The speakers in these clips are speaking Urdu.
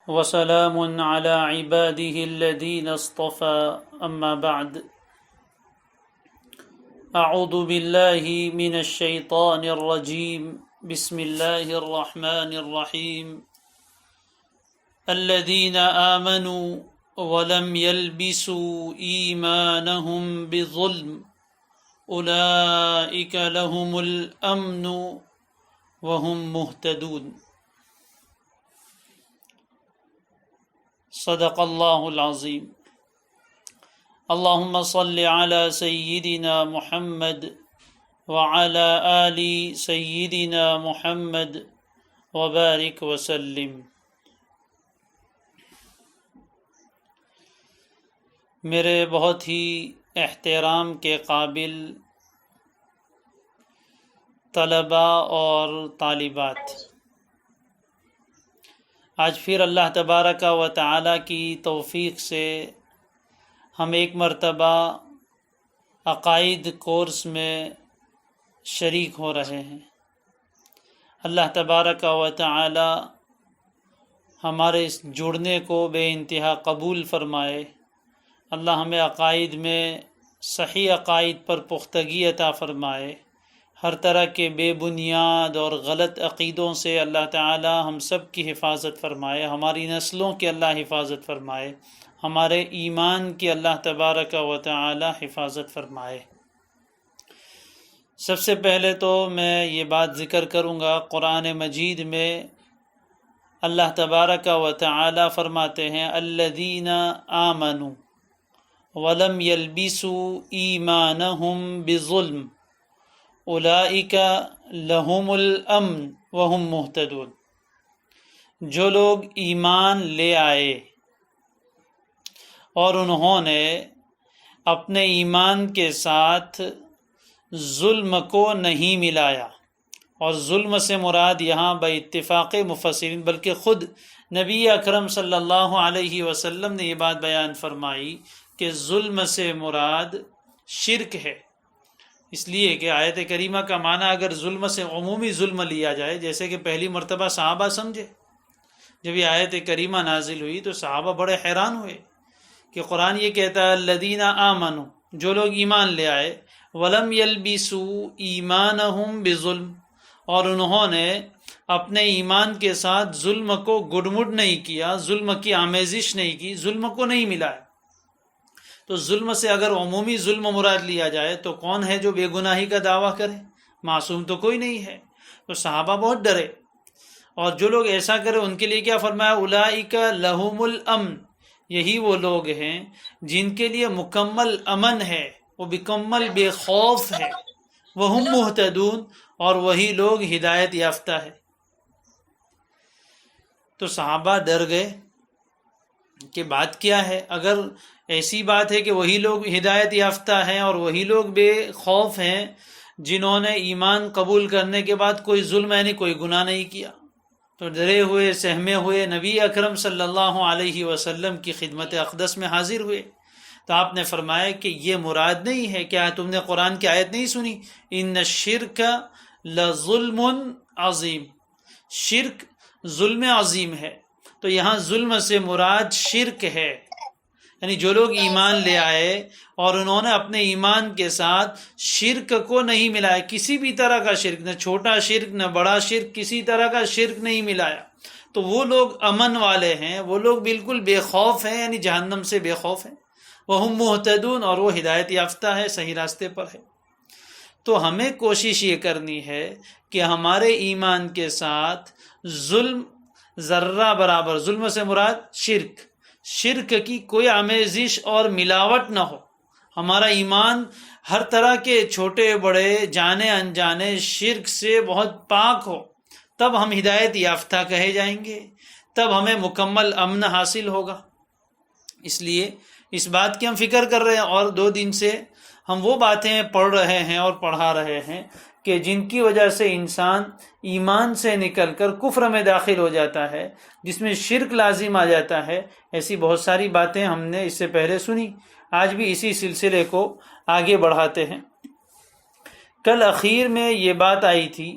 وسلام على عباده الذين اصطفى أما بعد أعوذ بالله من الشيطان الرجيم بسم الله الرحمن الرحيم الذين آمنوا ولم يلبسوا إيمانهم بظلم أولئك لهم الأمن وهم مهتدون صدق اللہ العظیم۔ اللہم صل علی سیدنا محمد وعلی آل سیدنا محمد وبارک وسلم۔ میرے بہت ہی احترام کے قابل طلباء اور طالبات، آج پھر اللہ تبارک و تعالی کی توفیق سے ہم ایک مرتبہ عقائد کورس میں شریک ہو رہے ہیں۔ اللہ تبارک و تعالی ہمارے اس جڑنے کو بے انتہا قبول فرمائے۔ اللہ ہمیں عقائد میں صحیح عقائد پر پختگی عطا فرمائے۔ ہر طرح کے بے بنیاد اور غلط عقیدوں سے اللہ تعالی ہم سب کی حفاظت فرمائے، ہماری نسلوں کی اللہ حفاظت فرمائے، ہمارے ایمان کی اللہ تبارک و تعالی حفاظت فرمائے۔ سب سے پہلے تو میں یہ بات ذکر کروں گا، قرآن مجید میں اللہ تبارک و تعالی فرماتے ہیں الذین آمنوا ولم یلبسوا ایمانہم بظلم اولئک لہم الامن وہم مہتدون۔ جو لوگ ایمان لے آئے اور انہوں نے اپنے ایمان کے ساتھ ظلم کو نہیں ملایا، اور ظلم سے مراد یہاں بے اتفاق مفسرین بلکہ خود نبی اکرم صلی اللہ علیہ وسلم نے یہ بات بیان فرمائی کہ ظلم سے مراد شرک ہے، اس لیے کہ آیت کریمہ کا معنی اگر ظلم سے عمومی ظلم لیا جائے، جیسے کہ پہلی مرتبہ صحابہ سمجھے، جب یہ آیت کریمہ نازل ہوئی تو صحابہ بڑے حیران ہوئے کہ قرآن یہ کہتا ہے الذین آمنوا، جو لوگ ایمان لے آئے، ولم یلبسوا ایمانہم بظلم، اور انہوں نے اپنے ایمان کے ساتھ ظلم کو گڈمڈ نہیں کیا، ظلم کی آمیزش نہیں کی، ظلم کو نہیں ملایا۔ تو ظلم سے اگر عمومی ظلم مراد لیا جائے تو کون ہے جو بے گناہی کا دعویٰ کرے؟ معصوم تو کوئی نہیں ہے۔ تو صحابہ بہت ڈرے، اور جو لوگ ایسا کرے ان کے لیے کیا فرمایا؟ اولئک لہم الامن، یہی وہ لوگ ہیں جن کے لیے مکمل امن ہے، وہ مکمل بے خوف ہے، وہم مہتدون، اور وہی لوگ ہدایت یافتہ ہے۔ تو صحابہ ڈر گئے کہ بات کیا ہے؟ اگر ایسی بات ہے کہ وہی لوگ ہدایت یافتہ ہیں اور وہی لوگ بے خوف ہیں جنہوں نے ایمان قبول کرنے کے بعد کوئی ظلم یعنی کوئی گناہ نہیں کیا، تو ڈرے ہوئے سہمے ہوئے نبی اکرم صلی اللہ علیہ وسلم کی خدمت اقدس میں حاضر ہوئے۔ تو آپ نے فرمایا کہ یہ مراد نہیں ہے، کیا تم نے قرآن کی آیت نہیں سنی؟ ان الشرک لظلم عظیم، شرک ظلم عظیم ہے۔ تو یہاں ظلم سے مراد شرک ہے، یعنی جو لوگ ایمان لے آئے اور انہوں نے اپنے ایمان کے ساتھ شرک کو نہیں ملایا، کسی بھی طرح کا شرک، نہ چھوٹا شرک نہ بڑا شرک، کسی طرح کا شرک نہیں ملایا، تو وہ لوگ امن والے ہیں، وہ لوگ بالکل بے خوف ہیں، یعنی جہنم سے بے خوف ہیں، وہم مہتدون، اور وہ ہدایت یافتہ ہے، صحیح راستے پر ہے۔ تو ہمیں کوشش یہ کرنی ہے کہ ہمارے ایمان کے ساتھ ظلم ذرہ برابر، ظلم سے مراد شرک، شرک کی کوئی آمیزش اور ملاوٹ نہ ہو، ہمارا ایمان ہر طرح کے چھوٹے بڑے جانے انجانے شرک سے بہت پاک ہو، تب ہم ہدایت یافتہ کہے جائیں گے، تب ہمیں مکمل امن حاصل ہوگا۔ اس لیے اس بات کی ہم فکر کر رہے ہیں، اور 2 دن سے ہم وہ باتیں پڑھ رہے ہیں اور پڑھا رہے ہیں کہ جن کی وجہ سے انسان ایمان سے نکل کر کفر میں داخل ہو جاتا ہے، جس میں شرک لازم آ جاتا ہے۔ ایسی بہت ساری باتیں ہم نے اس سے پہلے سنی، آج بھی اسی سلسلے کو آگے بڑھاتے ہیں۔ کل اخیر میں یہ بات آئی تھی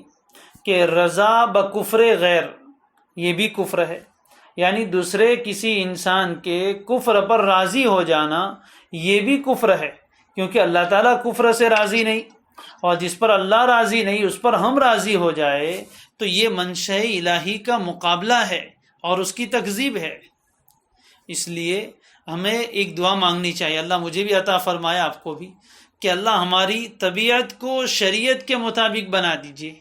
کہ رضا بکفر غیر، یہ بھی کفر ہے، یعنی دوسرے کسی انسان کے کفر پر راضی ہو جانا یہ بھی کفر ہے، کیونکہ اللہ تعالیٰ کفر سے راضی نہیں، اور جس پر اللہ راضی نہیں اس پر ہم راضی ہو جائے تو یہ منشأ الہی کا مقابلہ ہے اور اس کی تکذیب ہے۔ اس لیے ہمیں ایک دعا مانگنی چاہیے، اللہ مجھے بھی عطا فرمائے آپ کو بھی، کہ اللہ ہماری طبیعت کو شریعت کے مطابق بنا دیجیے،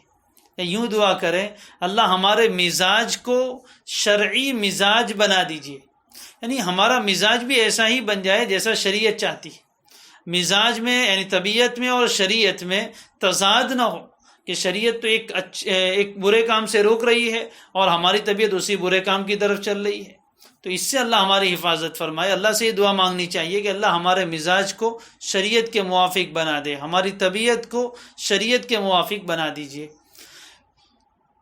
یا یوں دعا کریں اللہ ہمارے مزاج کو شرعی مزاج بنا دیجیے، یعنی ہمارا مزاج بھی ایسا ہی بن جائے جیسا شریعت چاہتی ہے۔ مزاج میں یعنی طبیعت میں اور شریعت میں تضاد نہ ہو کہ شریعت تو ایک برے کام سے روک رہی ہے اور ہماری طبیعت اسی برے کام کی طرف چل رہی ہے، تو اس سے اللہ ہماری حفاظت فرمائے۔ اللہ سے یہ دعا مانگنی چاہیے کہ اللہ ہمارے مزاج کو شریعت کے موافق بنا دے، ہماری طبیعت کو شریعت کے موافق بنا دیجیے۔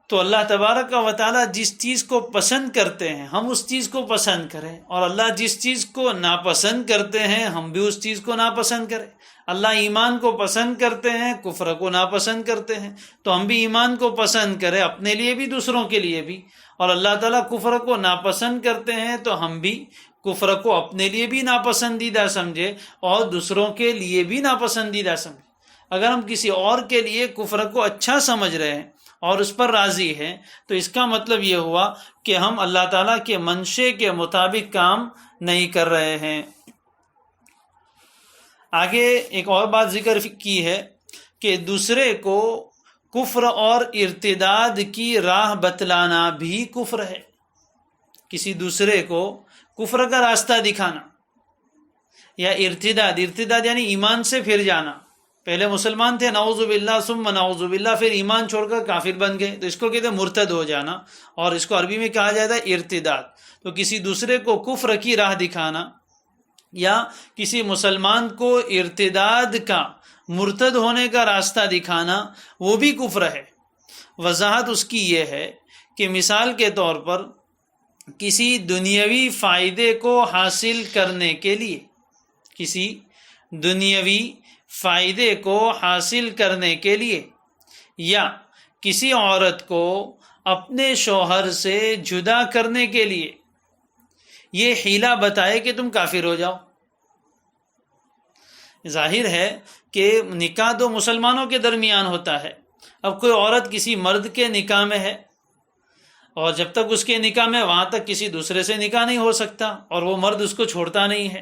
تو اللہ تبارک و تعالیٰ جس چیز کو پسند کرتے ہیں ہم اس چیز کو پسند کریں، اور اللہ جس چیز کو ناپسند کرتے ہیں ہم بھی اس چیز کو ناپسند کریں۔ اللہ ایمان کو پسند کرتے ہیں، کفر کو ناپسند کرتے ہیں، تو ہم بھی ایمان کو پسند کریں، اپنے لیے بھی دوسروں کے لیے بھی۔ اور اللہ تعالیٰ کفر کو ناپسند کرتے ہیں تو ہم بھی کفر کو اپنے لیے بھی ناپسندیدہ سمجھے اور دوسروں کے لیے بھی ناپسندیدہ سمجھے۔ اگر ہم کسی اور کے لیے کفر کو اچھا سمجھ رہے ہیں اور اس پر راضی ہیں تو اس کا مطلب یہ ہوا کہ ہم اللہ تعالیٰ کے منشے کے مطابق کام نہیں کر رہے ہیں۔ آگے ایک اور بات ذکر کی ہے کہ دوسرے کو کفر اور ارتداد کی راہ بتلانا بھی کفر ہے۔ کسی دوسرے کو کفر کا راستہ دکھانا یا ارتداد یعنی ایمان سے پھر جانا، پہلے مسلمان تھے نعوذ باللہ ثم نعوذ باللہ، پھر ایمان چھوڑ کر کافر بن گئے، تو اس کو کہتے ہیں مرتد ہو جانا، اور اس کو عربی میں کہا جاتا ہے ارتداد۔ تو کسی دوسرے کو کفر کی راہ دکھانا یا کسی مسلمان کو ارتداد کا، مرتد ہونے کا راستہ دکھانا وہ بھی کفر ہے۔ وضاحت اس کی یہ ہے کہ مثال کے طور پر کسی دنیاوی فائدے کو حاصل کرنے کے لیے، کسی دنیاوی فائدے کو حاصل کرنے کے لیے یا کسی عورت کو اپنے شوہر سے جدا کرنے کے لیے یہ حیلہ بتائے کہ تم کافر ہو جاؤ۔ ظاہر ہے کہ نکاح دو مسلمانوں کے درمیان ہوتا ہے، اب کوئی عورت کسی مرد کے نکاح میں ہے اور جب تک اس کے نکاح میں وہاں تک کسی دوسرے سے نکاح نہیں ہو سکتا اور وہ مرد اس کو چھوڑتا نہیں ہے،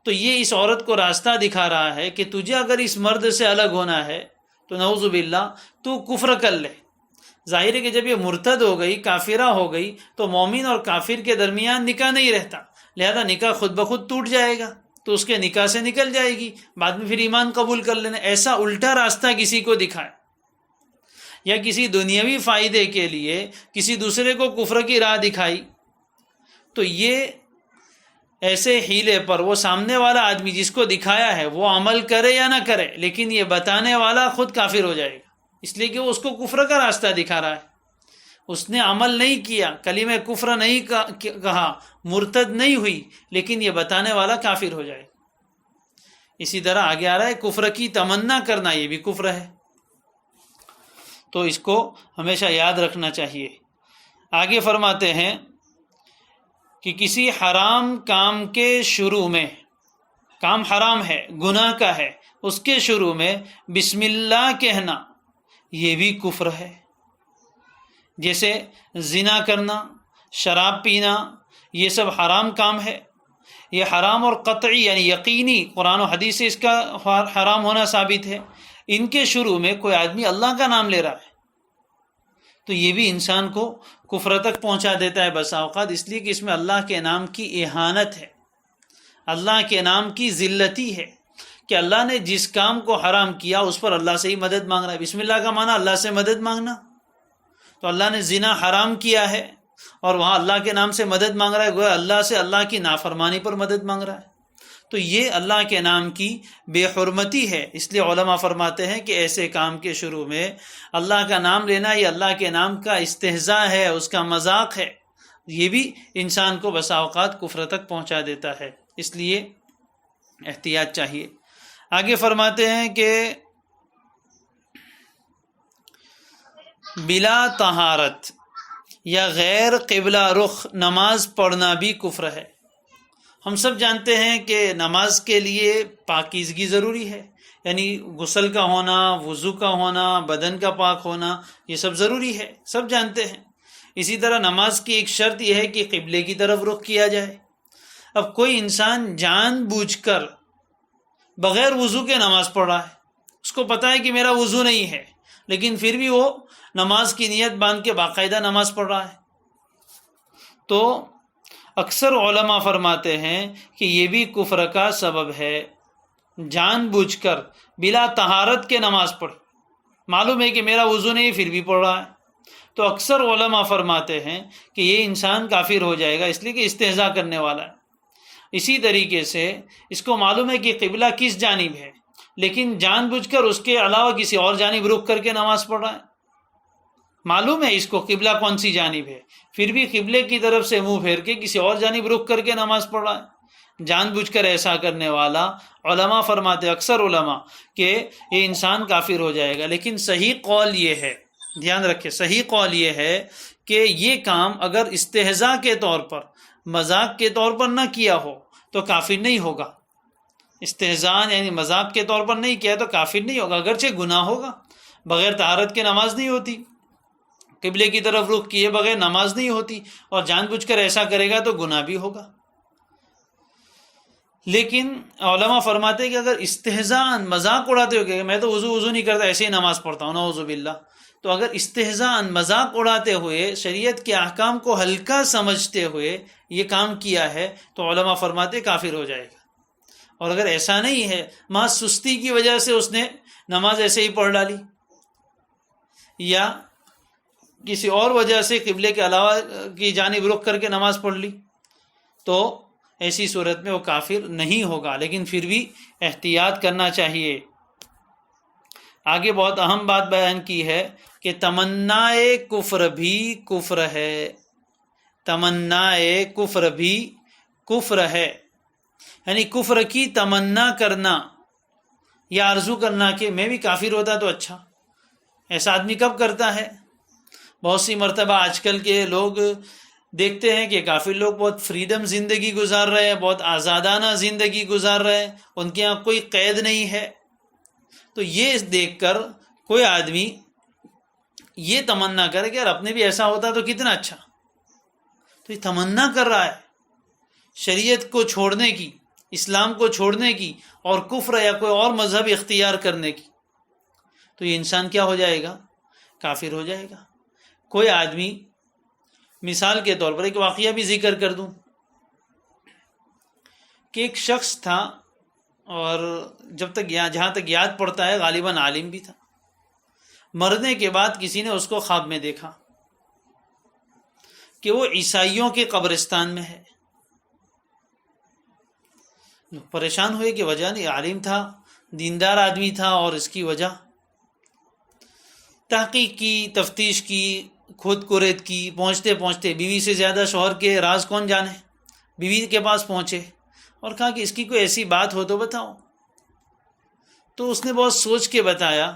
تو یہ اس عورت کو راستہ دکھا رہا ہے کہ تجھے اگر اس مرد سے الگ ہونا ہے تو نعوذ باللہ تو کفر کر لے۔ ظاہر ہے کہ جب یہ مرتد ہو گئی، کافرہ ہو گئی، تو مومن اور کافر کے درمیان نکاح نہیں رہتا، لہذا نکاح خود بخود ٹوٹ جائے گا، تو اس کے نکاح سے نکل جائے گی، بعد میں پھر ایمان قبول کر لینا۔ ایسا الٹا راستہ کسی کو دکھائے یا کسی دنیاوی فائدے کے لیے کسی دوسرے کو کفر کی راہ دکھائی، تو یہ ایسے حیلے پر وہ سامنے والا آدمی جس کو دکھایا ہے وہ عمل کرے یا نہ کرے، لیکن یہ بتانے والا خود کافر ہو جائے گا، اس لیے کہ وہ اس کو کفر کا راستہ دکھا رہا ہے۔ اس نے عمل نہیں کیا، کلمہ کفر نہیں کہا، مرتد نہیں ہوئی، لیکن یہ بتانے والا کافر ہو جائے۔ اسی طرح آگے آ رہا ہے کفر کی تمنا کرنا، یہ بھی کفر ہے، تو اس کو ہمیشہ یاد رکھنا چاہیے۔ آگے فرماتے ہیں کہ کسی حرام کام کے شروع میں، کام حرام ہے، گناہ کا ہے، اس کے شروع میں بسم اللہ کہنا یہ بھی کفر ہے۔ جیسے زنا کرنا، شراب پینا، یہ سب حرام کام ہے، یہ حرام اور قطعی یعنی یقینی قرآن و حدیث سے اس کا حرام ہونا ثابت ہے۔ ان کے شروع میں کوئی آدمی اللہ کا نام لے رہا ہے تو یہ بھی انسان کو کفر تک پہنچا دیتا ہے بسا اوقات، اس لیے کہ اس میں اللہ کے نام کی اہانت ہے، اللہ کے نام کی ذلتی ہے، کہ اللہ نے جس کام کو حرام کیا اس پر اللہ سے ہی مدد مانگ رہا ہے۔ بسم اللہ کا معنی اللہ سے مدد مانگنا، تو اللہ نے زنا حرام کیا ہے اور وہاں اللہ کے نام سے مدد مانگ رہا ہے، گویا اللہ سے اللہ کی نافرمانی پر مدد مانگ رہا ہے، تو یہ اللہ کے نام کی بے حرمتی ہے۔ اس لیے علماء فرماتے ہیں کہ ایسے کام کے شروع میں اللہ کا نام لینا یہ اللہ کے نام کا استہزاء ہے، اس کا مذاق ہے، یہ بھی انسان کو بسا اوقات کفر تک پہنچا دیتا ہے، اس لیے احتیاط چاہیے۔ آگے فرماتے ہیں کہ بلا طہارت یا غیر قبلہ رخ نماز پڑھنا بھی کفر ہے۔ ہم سب جانتے ہیں کہ نماز کے لیے پاکیزگی ضروری ہے، یعنی غسل کا ہونا، وضو کا ہونا، بدن کا پاک ہونا، یہ سب ضروری ہے، سب جانتے ہیں۔ اسی طرح نماز کی ایک شرط یہ ہے کہ قبلے کی طرف رخ کیا جائے۔ اب کوئی انسان جان بوجھ کر بغیر وضو کے نماز پڑھ رہا ہے، اس کو پتہ ہے کہ میرا وضو نہیں ہے، لیکن پھر بھی وہ نماز کی نیت باندھ کے باقاعدہ نماز پڑھ رہا ہے، تو اکثر علماء فرماتے ہیں کہ یہ بھی کفر کا سبب ہے۔ جان بوجھ کر بلا طہارت کے نماز پڑھ، معلوم ہے کہ میرا وضو نہیں پھر بھی پڑھ رہا ہے، تو اکثر علماء فرماتے ہیں کہ یہ انسان کافر ہو جائے گا، اس لیے کہ استہزاء کرنے والا ہے۔ اسی طریقے سے اس کو معلوم ہے کہ قبلہ کس جانب ہے، لیکن جان بوجھ کر اس کے علاوہ کسی اور جانب رخ کر کے نماز پڑھ رہا ہے، معلوم ہے اس کو قبلہ کون سی جانب ہے، پھر بھی قبلے کی طرف سے منہ پھیر کے کسی اور جانب رخ کر کے نماز پڑھ رہا ہے۔ جان بوجھ کر ایسا کرنے والا علماء فرماتے، اکثر علماء، کہ یہ انسان کافر ہو جائے گا۔ لیکن صحیح قول یہ ہے، دھیان رکھیں، صحیح قول یہ ہے کہ یہ کام اگر استہزاء کے طور پر، مذاق کے طور پر نہ کیا ہو تو کافر نہیں ہوگا۔ استہزاء یعنی مذاق کے طور پر نہیں کیا تو کافر نہیں ہوگا، اگرچہ گناہ ہوگا، بغیر طہارت کے نماز نہیں ہوتی، قبلے کی طرف رخ کیے بغیر نماز نہیں ہوتی، اور جان بوجھ کر ایسا کرے گا تو گناہ بھی ہوگا۔ لیکن علماء فرماتے ہیں کہ اگر استہزاء مذاق اڑاتے ہو کہ میں تو وضو نہیں کرتا، ایسے ہی نماز پڑھتا ہوں، نعوذ باللہ، تو اگر استہزاء مذاق اڑاتے ہوئے شریعت کے احکام کو ہلکا سمجھتے ہوئے یہ کام کیا ہے تو علماء فرماتے کافر ہو جائے گا۔ اور اگر ایسا نہیں ہے، محض سستی کی وجہ سے اس نے نماز ایسے ہی پڑھ ڈالی، یا کسی اور وجہ سے قبلے کے علاوہ کی جانب رخ کر کے نماز پڑھ لی، تو ایسی صورت میں وہ کافر نہیں ہوگا، لیکن پھر بھی احتیاط کرنا چاہیے۔ آگے بہت اہم بات بیان کی ہے کہ تمنا کفر بھی کفر ہے، تمنا کفر بھی کفر ہے، یعنی کفر کی تمنا کرنا یا آرزو کرنا کہ میں بھی کافر ہوتا تو اچھا۔ ایسا آدمی کب کرتا ہے؟ بہت سی مرتبہ آج کل کے لوگ دیکھتے ہیں کہ کافر لوگ بہت فریڈم زندگی گزار رہے ہیں، بہت آزادانہ زندگی گزار رہے ہیں، ان کے یہاں کوئی قید نہیں ہے، تو یہ دیکھ کر کوئی آدمی یہ تمنا کرے کہ یار اپنے بھی ایسا ہوتا تو کتنا اچھا، تو یہ تمنا کر رہا ہے شریعت کو چھوڑنے کی، اسلام کو چھوڑنے کی، اور کفر یا کوئی اور مذہب اختیار کرنے کی، تو یہ انسان کیا ہو جائے گا؟ کافر ہو جائے گا۔ کوئی آدمی، مثال کے طور پر ایک واقعہ بھی ذکر کر دوں کہ ایک شخص تھا، اور جب تک جہاں تک یاد پڑتا ہے غالباً عالم بھی تھا، مرنے کے بعد کسی نے اس کو خواب میں دیکھا کہ وہ عیسائیوں کے قبرستان میں ہے۔ پریشان ہوئے کہ وجہ نہیں، عالم تھا، دیندار آدمی تھا، اور اس کی وجہ تحقیق کی، تفتیش کی، خود کرید کی، پہنچتے پہنچتے بیوی سے زیادہ شوہر کے راز کون جانے، بیوی کے پاس پہنچے اور کہا کہ اس کی کوئی ایسی بات ہو تو بتاؤ۔ تو اس نے بہت سوچ کے بتایا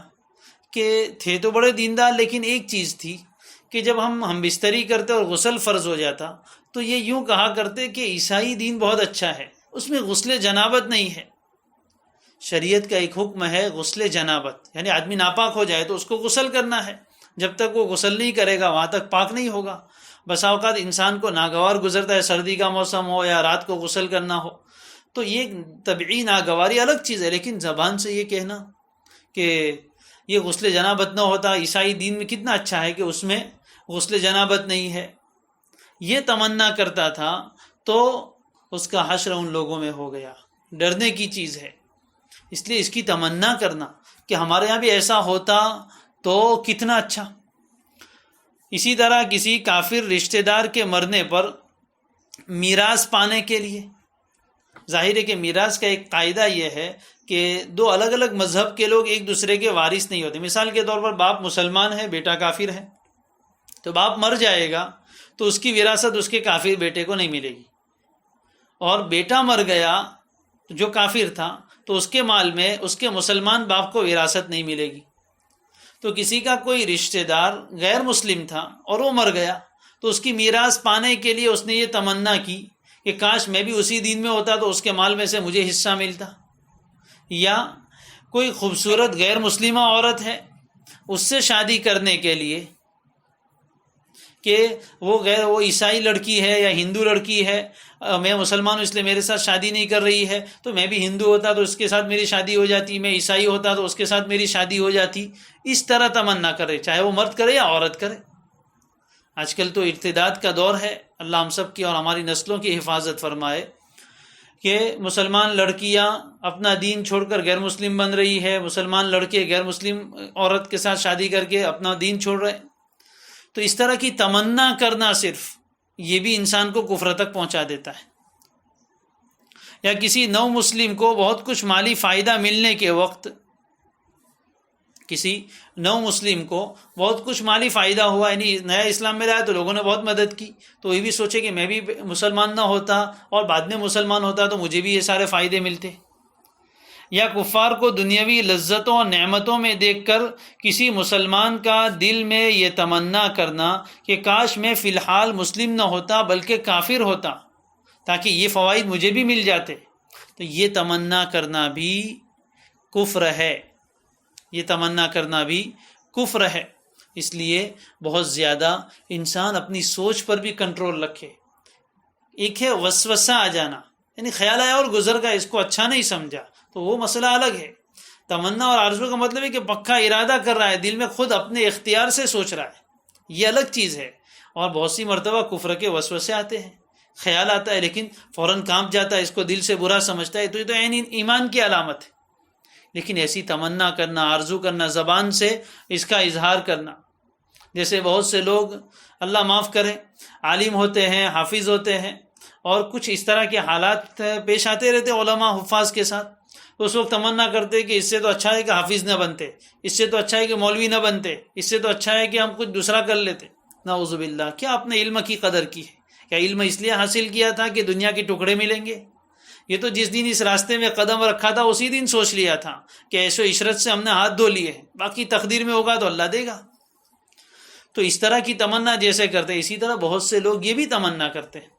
کہ تھے تو بڑے دیندار، لیکن ایک چیز تھی کہ جب ہم بستری کرتے اور غسل فرض ہو جاتا تو یہ یوں کہا کرتے کہ عیسائی دین بہت اچھا ہے، اس میں غسل جنابت نہیں ہے۔ شریعت کا ایک حکم ہے غسل جنابت، یعنی آدمی ناپاک ہو جائے تو اس کو غسل کرنا ہے، جب تک وہ غسل نہیں کرے گا وہاں تک پاک نہیں ہوگا۔ بسا اوقات انسان کو ناگوار گزرتا ہے، سردی کا موسم ہو یا رات کو غسل کرنا ہو، تو یہ طبعی ناگواری الگ چیز ہے، لیکن زبان سے یہ کہنا کہ یہ غسل جنابت نہ ہوتا، عیسائی دین میں کتنا اچھا ہے کہ اس میں غسل جنابت نہیں ہے، یہ تمنا کرتا تھا، تو اس کا حشر ان لوگوں میں ہو گیا۔ ڈرنے کی چیز ہے، اس لیے اس کی تمنا کرنا کہ ہمارے یہاں بھی ایسا ہوتا تو کتنا اچھا۔ اسی طرح کسی کافر رشتہ دار کے مرنے پر میراث پانے کے لیے، ظاہر ہے کہ میراث کا ایک قاعدہ یہ ہے کہ دو الگ الگ مذہب کے لوگ ایک دوسرے کے وارث نہیں ہوتے۔ مثال کے طور پر باپ مسلمان ہے، بیٹا کافر ہے، تو باپ مر جائے گا تو اس کی وراثت اس کے کافر بیٹے کو نہیں ملے گی، اور بیٹا مر گیا جو کافر تھا تو اس کے مال میں اس کے مسلمان باپ کو وراثت نہیں ملے گی۔ تو کسی کا کوئی رشتہ دار غیر مسلم تھا اور وہ مر گیا تو اس کی میراث پانے کے لیے اس نے یہ تمنا کی کہ کاش میں بھی اسی دین میں ہوتا تو اس کے مال میں سے مجھے حصہ ملتا. یا کوئی خوبصورت غیر مسلمہ عورت ہے، اس سے شادی کرنے کے لیے کہ وہ عیسائی لڑکی ہے یا ہندو لڑکی ہے، میں مسلمان ہوں اس لیے میرے ساتھ شادی نہیں کر رہی ہے، تو میں بھی ہندو ہوتا تو اس کے ساتھ میری شادی ہو جاتی، میں عیسائی ہوتا تو اس کے ساتھ میری شادی ہو جاتی. اس طرح تمنا کرے، چاہے وہ مرد کرے یا عورت کرے. آج کل تو ارتداد کا دور ہے، اللہ ہم سب کی اور ہماری نسلوں کی حفاظت فرمائے، کہ مسلمان لڑکیاں اپنا دین چھوڑ کر غیر مسلم بن رہی ہے، مسلمان لڑکے غیر مسلم عورت کے ساتھ شادی کر کے اپنا دین چھوڑ رہے. تو اس طرح کی تمنا کرنا صرف یہ بھی انسان کو کفر تک پہنچا دیتا ہے. یا کسی نو مسلم کو بہت کچھ مالی فائدہ ملنے کے وقت، کسی نو مسلم کو بہت کچھ مالی فائدہ ہوا، یعنی نیا اسلام میں آیا تو لوگوں نے بہت مدد کی، تو یہ بھی سوچے کہ میں بھی مسلمان نہ ہوتا اور بعد میں مسلمان ہوتا تو مجھے بھی یہ سارے فائدے ملتے. یا کفار کو دنیاوی لذتوں اور نعمتوں میں دیکھ کر کسی مسلمان کا دل میں یہ تمنا کرنا کہ کاش میں فی الحال مسلم نہ ہوتا بلکہ کافر ہوتا تاکہ یہ فوائد مجھے بھی مل جاتے. تو یہ تمنا کرنا بھی کفر ہے، یہ تمنا کرنا بھی کفر ہے. اس لیے بہت زیادہ انسان اپنی سوچ پر بھی کنٹرول رکھے. ایک ہے وسوسہ آ جانا، یعنی خیال آیا اور گزر گیا، اس کو اچھا نہیں سمجھا، تو وہ مسئلہ الگ ہے. تمنا اور آرزو کا مطلب ہے کہ پکا ارادہ کر رہا ہے، دل میں خود اپنے اختیار سے سوچ رہا ہے، یہ الگ چیز ہے. اور بہت سی مرتبہ کفر کے وسوسے آتے ہیں، خیال آتا ہے لیکن فوراً کانپ جاتا ہے، اس کو دل سے برا سمجھتا ہے، تو یہ تو عین ایمان کی علامت ہے. لیکن ایسی تمنا کرنا، آرزو کرنا، زبان سے اس کا اظہار کرنا، جیسے بہت سے لوگ اللہ معاف کرے عالم ہوتے ہیں، حافظ ہوتے ہیں، اور کچھ اس طرح کے حالات پیش آتے رہتے علماء حفاظ کے ساتھ، تو اس وقت تمنا کرتے کہ اس سے تو اچھا ہے کہ حافظ نہ بنتے، اس سے تو اچھا ہے کہ مولوی نہ بنتے، اس سے تو اچھا ہے کہ ہم کچھ دوسرا کر لیتے. نعوذ باللہ. کیا آپ نے علم کی قدر کی ہے؟ کیا علم اس لیے حاصل کیا تھا کہ دنیا کے ٹکڑے ملیں گے؟ یہ تو جس دن اس راستے میں قدم رکھا تھا اسی دن سوچ لیا تھا کہ ایسو عشرت سے ہم نے ہاتھ دھو لیے ہیں، باقی تقدیر میں ہوگا تو اللہ دے گا. تو اس طرح کی تمنا جیسے کرتے، اسی طرح بہت سے لوگ یہ بھی تمنا کرتے ہیں.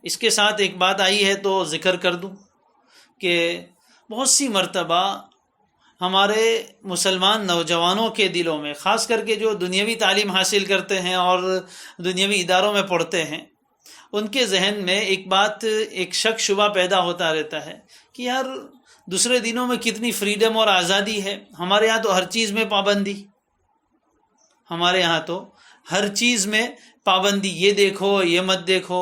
اس کے ساتھ ایک بات آئی ہے تو ذکر کر دوں کہ بہت سی مرتبہ ہمارے مسلمان نوجوانوں کے دلوں میں، خاص کر کے جو دنیاوی تعلیم حاصل کرتے ہیں اور دنیاوی اداروں میں پڑھتے ہیں، ان کے ذہن میں ایک شک شبہ پیدا ہوتا رہتا ہے کہ یار دوسرے دنوں میں کتنی فریڈم اور آزادی ہے، ہمارے یہاں تو ہر چیز میں پابندی، ہمارے یہاں تو ہر چیز میں پابندی، یہ دیکھو یہ مت دیکھو،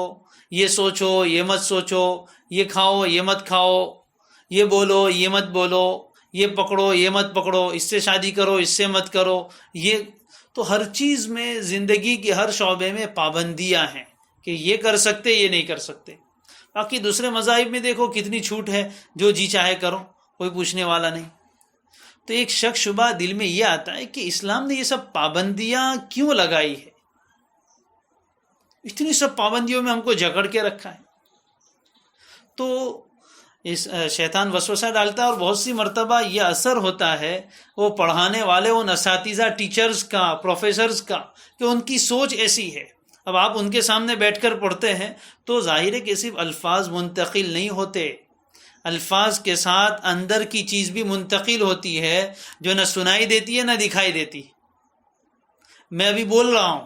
یہ سوچو یہ مت سوچو، یہ کھاؤ یہ مت کھاؤ، یہ بولو یہ مت بولو، یہ پکڑو یہ مت پکڑو، اس سے شادی کرو اس سے مت کرو. یہ تو ہر چیز میں، زندگی کے ہر شعبے میں پابندیاں ہیں کہ یہ کر سکتے یہ نہیں کر سکتے. باقی دوسرے مذاہب میں دیکھو کتنی چھوٹ ہے، جو جی چاہے کرو، کوئی پوچھنے والا نہیں. تو ایک شک شبہ دل میں یہ آتا ہے کہ اسلام نے یہ سب پابندیاں کیوں لگائی ہے، اتنی سب پابندیوں میں ہم کو جکڑ کے رکھا ہے. تو اس شیطان وسوسہ ڈالتا ہے، اور بہت سی مرتبہ یہ اثر ہوتا ہے وہ پڑھانے والے، ان اساتذہ ٹیچرز کا، پروفیسرز کا، کہ ان کی سوچ ایسی ہے. اب آپ ان کے سامنے بیٹھ کر پڑھتے ہیں تو ظاہر ہے کہ صرف الفاظ منتقل نہیں ہوتے، الفاظ کے ساتھ اندر کی چیز بھی منتقل ہوتی ہے جو نہ سنائی دیتی ہے نہ دکھائی دیتی. میں ابھی بول رہا ہوں،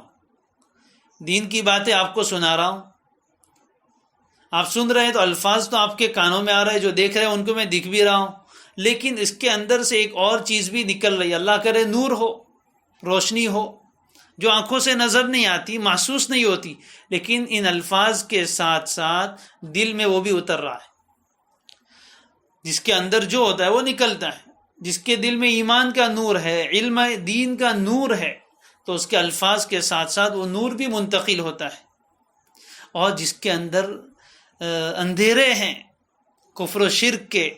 دین کی باتیں آپ کو سنا رہا ہوں، آپ سن رہے ہیں تو الفاظ تو آپ کے کانوں میں آ رہے ہیں، جو دیکھ رہے ہیں ان کو میں دکھ بھی رہا ہوں، لیکن اس کے اندر سے ایک اور چیز بھی نکل رہی ہے. اللہ کرے نور ہو، روشنی ہو، جو آنکھوں سے نظر نہیں آتی، محسوس نہیں ہوتی، لیکن ان الفاظ کے ساتھ ساتھ دل میں وہ بھی اتر رہا ہے. جس کے اندر جو ہوتا ہے وہ نکلتا ہے. جس کے دل میں ایمان کا نور ہے، علم دین کا نور ہے، تو اس کے الفاظ کے ساتھ ساتھ وہ نور بھی منتقل ہوتا ہے. اور جس کے اندر اندھیرے ہیں کفر و شرک کے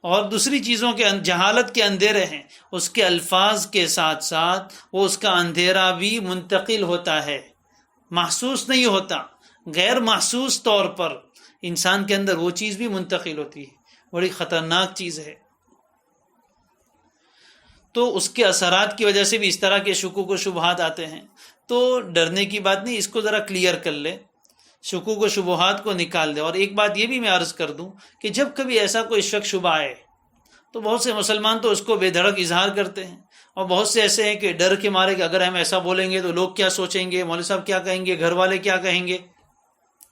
اور دوسری چیزوں کے، جہالت کے اندھیرے ہیں، اس کے الفاظ کے ساتھ ساتھ وہ اس کا اندھیرا بھی منتقل ہوتا ہے، محسوس نہیں ہوتا، غیر محسوس طور پر انسان کے اندر وہ چیز بھی منتقل ہوتی ہے. بڑی خطرناک چیز ہے. تو اس کے اثرات کی وجہ سے بھی اس طرح کے شکوک و شبہات آتے ہیں. تو ڈرنے کی بات نہیں، اس کو ذرا کلیئر کر لے، شکوک و شبہات کو نکال دے۔ اور ایک بات یہ بھی میں عرض کر دوں کہ جب کبھی ایسا کوئی شک شبہ آئے تو بہت سے مسلمان تو اس کو بے دھڑک اظہار کرتے ہیں، اور بہت سے ایسے ہیں کہ ڈر کے مارے کہ اگر ہم ایسا بولیں گے تو لوگ کیا سوچیں گے، مولوی صاحب کیا کہیں گے، گھر والے کیا کہیں گے،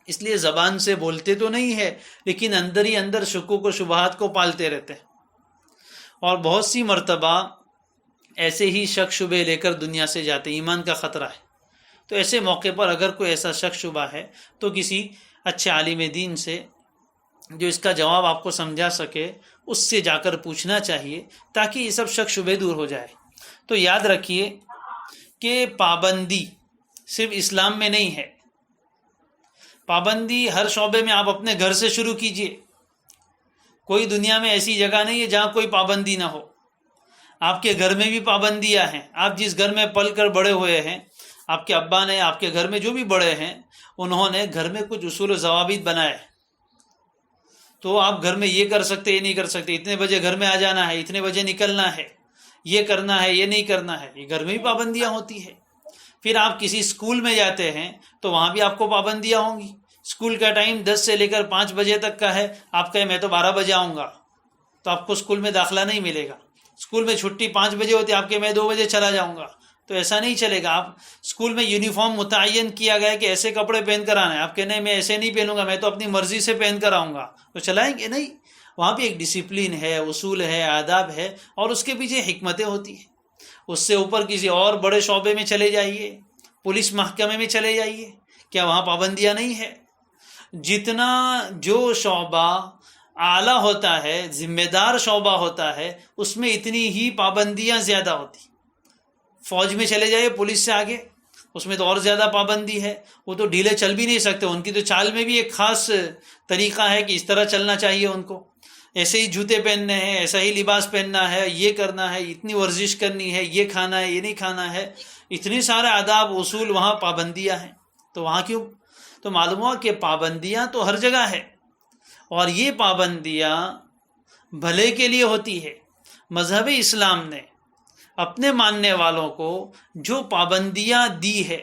اس لیے زبان سے بولتے تو نہیں ہے لیکن اندر ہی اندر شکوک و شبہات کو پالتے رہتے ہیں، اور بہت سی مرتبہ ایسے ہی شک شبے لے کر دنیا سے جاتے ہیں، ایمان کا خطرہ ہے۔ تو ایسے موقع پر اگر کوئی ایسا شک شبہ ہے تو کسی اچھے عالم دین سے جو اس کا جواب آپ کو سمجھا سکے اس سے جا کر پوچھنا چاہیے تاکہ یہ سب شک شبے دور ہو جائے۔ تو یاد رکھیے کہ پابندی صرف اسلام میں نہیں ہے، پابندی ہر شعبے میں آپ اپنے گھر سے شروع کیجئے۔ کوئی دنیا میں ایسی جگہ نہیں ہے جہاں کوئی پابندی نہ ہو، آپ کے گھر میں بھی پابندیاں ہیں۔ آپ جس گھر میں پل کر بڑے ہوئے ہیں، آپ کے ابا نے، آپ کے گھر میں جو بھی بڑے ہیں، انہوں نے گھر میں کچھ اصول و ضوابط بنائے، تو آپ گھر میں یہ کر سکتے، یہ نہیں کر سکتے، اتنے بجے گھر میں آ جانا ہے، اتنے بجے نکلنا ہے، یہ کرنا ہے، یہ نہیں کرنا ہے، یہ گھر میں بھی پابندیاں ہوتی ہے۔ پھر آپ کسی اسکول میں جاتے ہیں تو وہاں بھی آپ کو پابندیاں ہوں گی۔ اسکول کا ٹائم 10 سے لے کر 5 بجے تک کا ہے، آپ کہیں میں تو 12 بجے آؤں گا تو آپ کو اسکول میں داخلہ نہیں ملے گا۔ اسکول میں چھٹی 5 بجے ہوتی ہے، آپ کے میں 2 بجے چلا جاؤں گا، تو ایسا نہیں چلے گا۔ آپ اسکول میں یونیفارم متعین کیا گیا ہے کہ ایسے کپڑے پہن کر آنا ہے، آپ کہنے میں ایسے نہیں پہنوں گا، میں تو اپنی مرضی سے پہن کر آؤں گا، تو چلائیں گے نہیں۔ وہاں بھی ایک ڈسپلن ہے، اصول ہے، آداب ہے، اور اس کے پیچھے حکمتیں ہوتی ہیں۔ اس سے اوپر کسی اور بڑے شعبے میں چلے جائیے، پولیس محکمے میں چلے جائیے، کیا وہاں پابندیاں نہیں ہے؟ جتنا جو شعبہ اعلیٰ ہوتا ہے، ذمہ دار شعبہ ہوتا ہے، اس میں اتنی ہی پابندیاں زیادہ ہوتی۔ فوج میں چلے جائیے، پولیس سے آگے، اس میں تو اور زیادہ پابندی ہے، وہ تو ڈھیلے چل بھی نہیں سکتے، ان کی تو چال میں بھی ایک خاص طریقہ ہے کہ اس طرح چلنا چاہیے ان کو، ایسے ہی جوتے پہننے ہیں، ایسا ہی لباس پہننا ہے، یہ کرنا ہے، اتنی ورزش کرنی ہے، یہ کھانا ہے، یہ نہیں کھانا ہے، اتنے سارے آداب اصول، وہاں پابندیاں ہیں۔ تو وہاں کیوں؟ تو معلوم ہوا کہ پابندیاں تو ہر جگہ ہے، اور یہ پابندیاں بھلے کے لیے ہوتی ہے۔ مذہب اسلام نے اپنے ماننے والوں کو جو پابندیاں دی ہے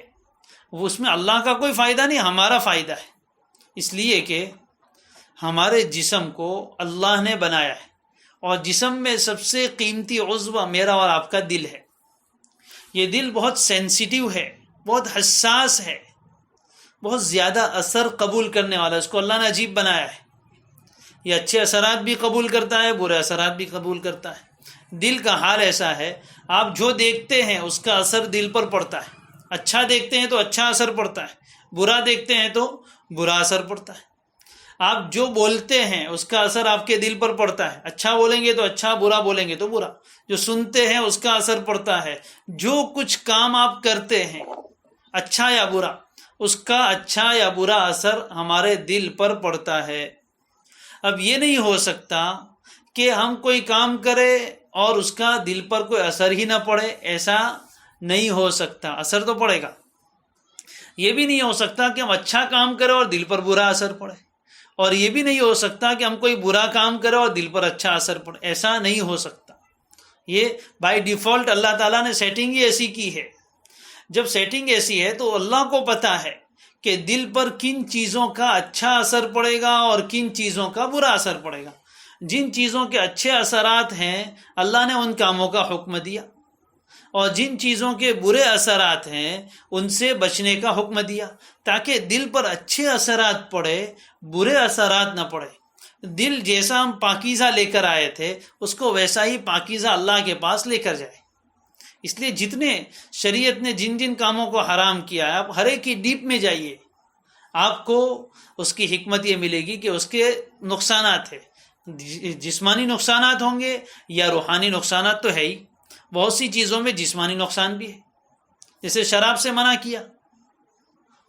وہ اس میں اللہ کا کوئی فائدہ نہیں، ہمارا فائدہ ہے، اس لیے کہ ہمارے جسم کو اللہ نے بنایا ہے، اور جسم میں سب سے قیمتی عضو میرا اور آپ کا دل ہے۔ یہ دل بہت سینسیٹیو ہے، بہت حساس ہے، بہت زیادہ اثر قبول کرنے والا، اس کو اللہ نے عجیب بنایا ہے۔ یہ اچھے اثرات بھی قبول کرتا ہے، برے اثرات بھی قبول کرتا ہے۔ دل کا حال ایسا ہے، آپ جو دیکھتے ہیں اس کا اثر دل پر پڑتا ہے۔ اچھا دیکھتے ہیں تو اچھا اثر پڑتا ہے، برا دیکھتے ہیں تو برا اثر پڑتا ہے۔ آپ جو بولتے ہیں اس کا اثر آپ کے دل پر پڑتا ہے، اچھا بولیں گے تو اچھا، برا بولیں گے تو برا۔ جو سنتے ہیں اس کا اثر پڑتا ہے، جو کچھ کام آپ کرتے ہیں اچھا یا برا، اس کا اچھا یا برا اثر ہمارے دل پر پڑتا ہے۔ اب یہ نہیں ہو سکتا کہ ہم کوئی کام کرے اور اس کا دل پر کوئی اثر ہی نہ پڑے، ایسا نہیں ہو سکتا، اثر تو پڑے گا۔ یہ بھی نہیں ہو سکتا کہ ہم اچھا کام کریں اور دل پر برا اثر پڑے، اور یہ بھی نہیں ہو سکتا کہ ہم کوئی برا کام کریں اور دل پر اچھا اثر پڑے، ایسا نہیں ہو سکتا۔ یہ بائی ڈیفالٹ اللہ تعالیٰ نے سیٹنگ ہی ایسی کی ہے۔ جب سیٹنگ ایسی ہے تو اللہ کو پتا ہے کہ دل پر کن چیزوں کا اچھا اثر پڑے گا اور کن چیزوں کا برا اثر پڑے گا۔ جن چیزوں کے اچھے اثرات ہیں اللہ نے ان کاموں کا حکم دیا، اور جن چیزوں کے برے اثرات ہیں ان سے بچنے کا حکم دیا، تاکہ دل پر اچھے اثرات پڑے، برے اثرات نہ پڑے۔ دل جیسا ہم پاکیزہ لے کر آئے تھے اس کو ویسا ہی پاکیزہ اللہ کے پاس لے کر جائے۔ اس لیے جتنے شریعت نے جن جن کاموں کو حرام کیا ہے، آپ ہر ایک کی ڈیپ میں جائیے، آپ کو اس کی حکمت یہ ملے گی کہ اس کے نقصانات ہیں، جسمانی نقصانات ہوں گے یا روحانی نقصانات تو ہے ہی۔ بہت سی چیزوں میں جسمانی نقصان بھی ہے، جیسے شراب سے منع کیا،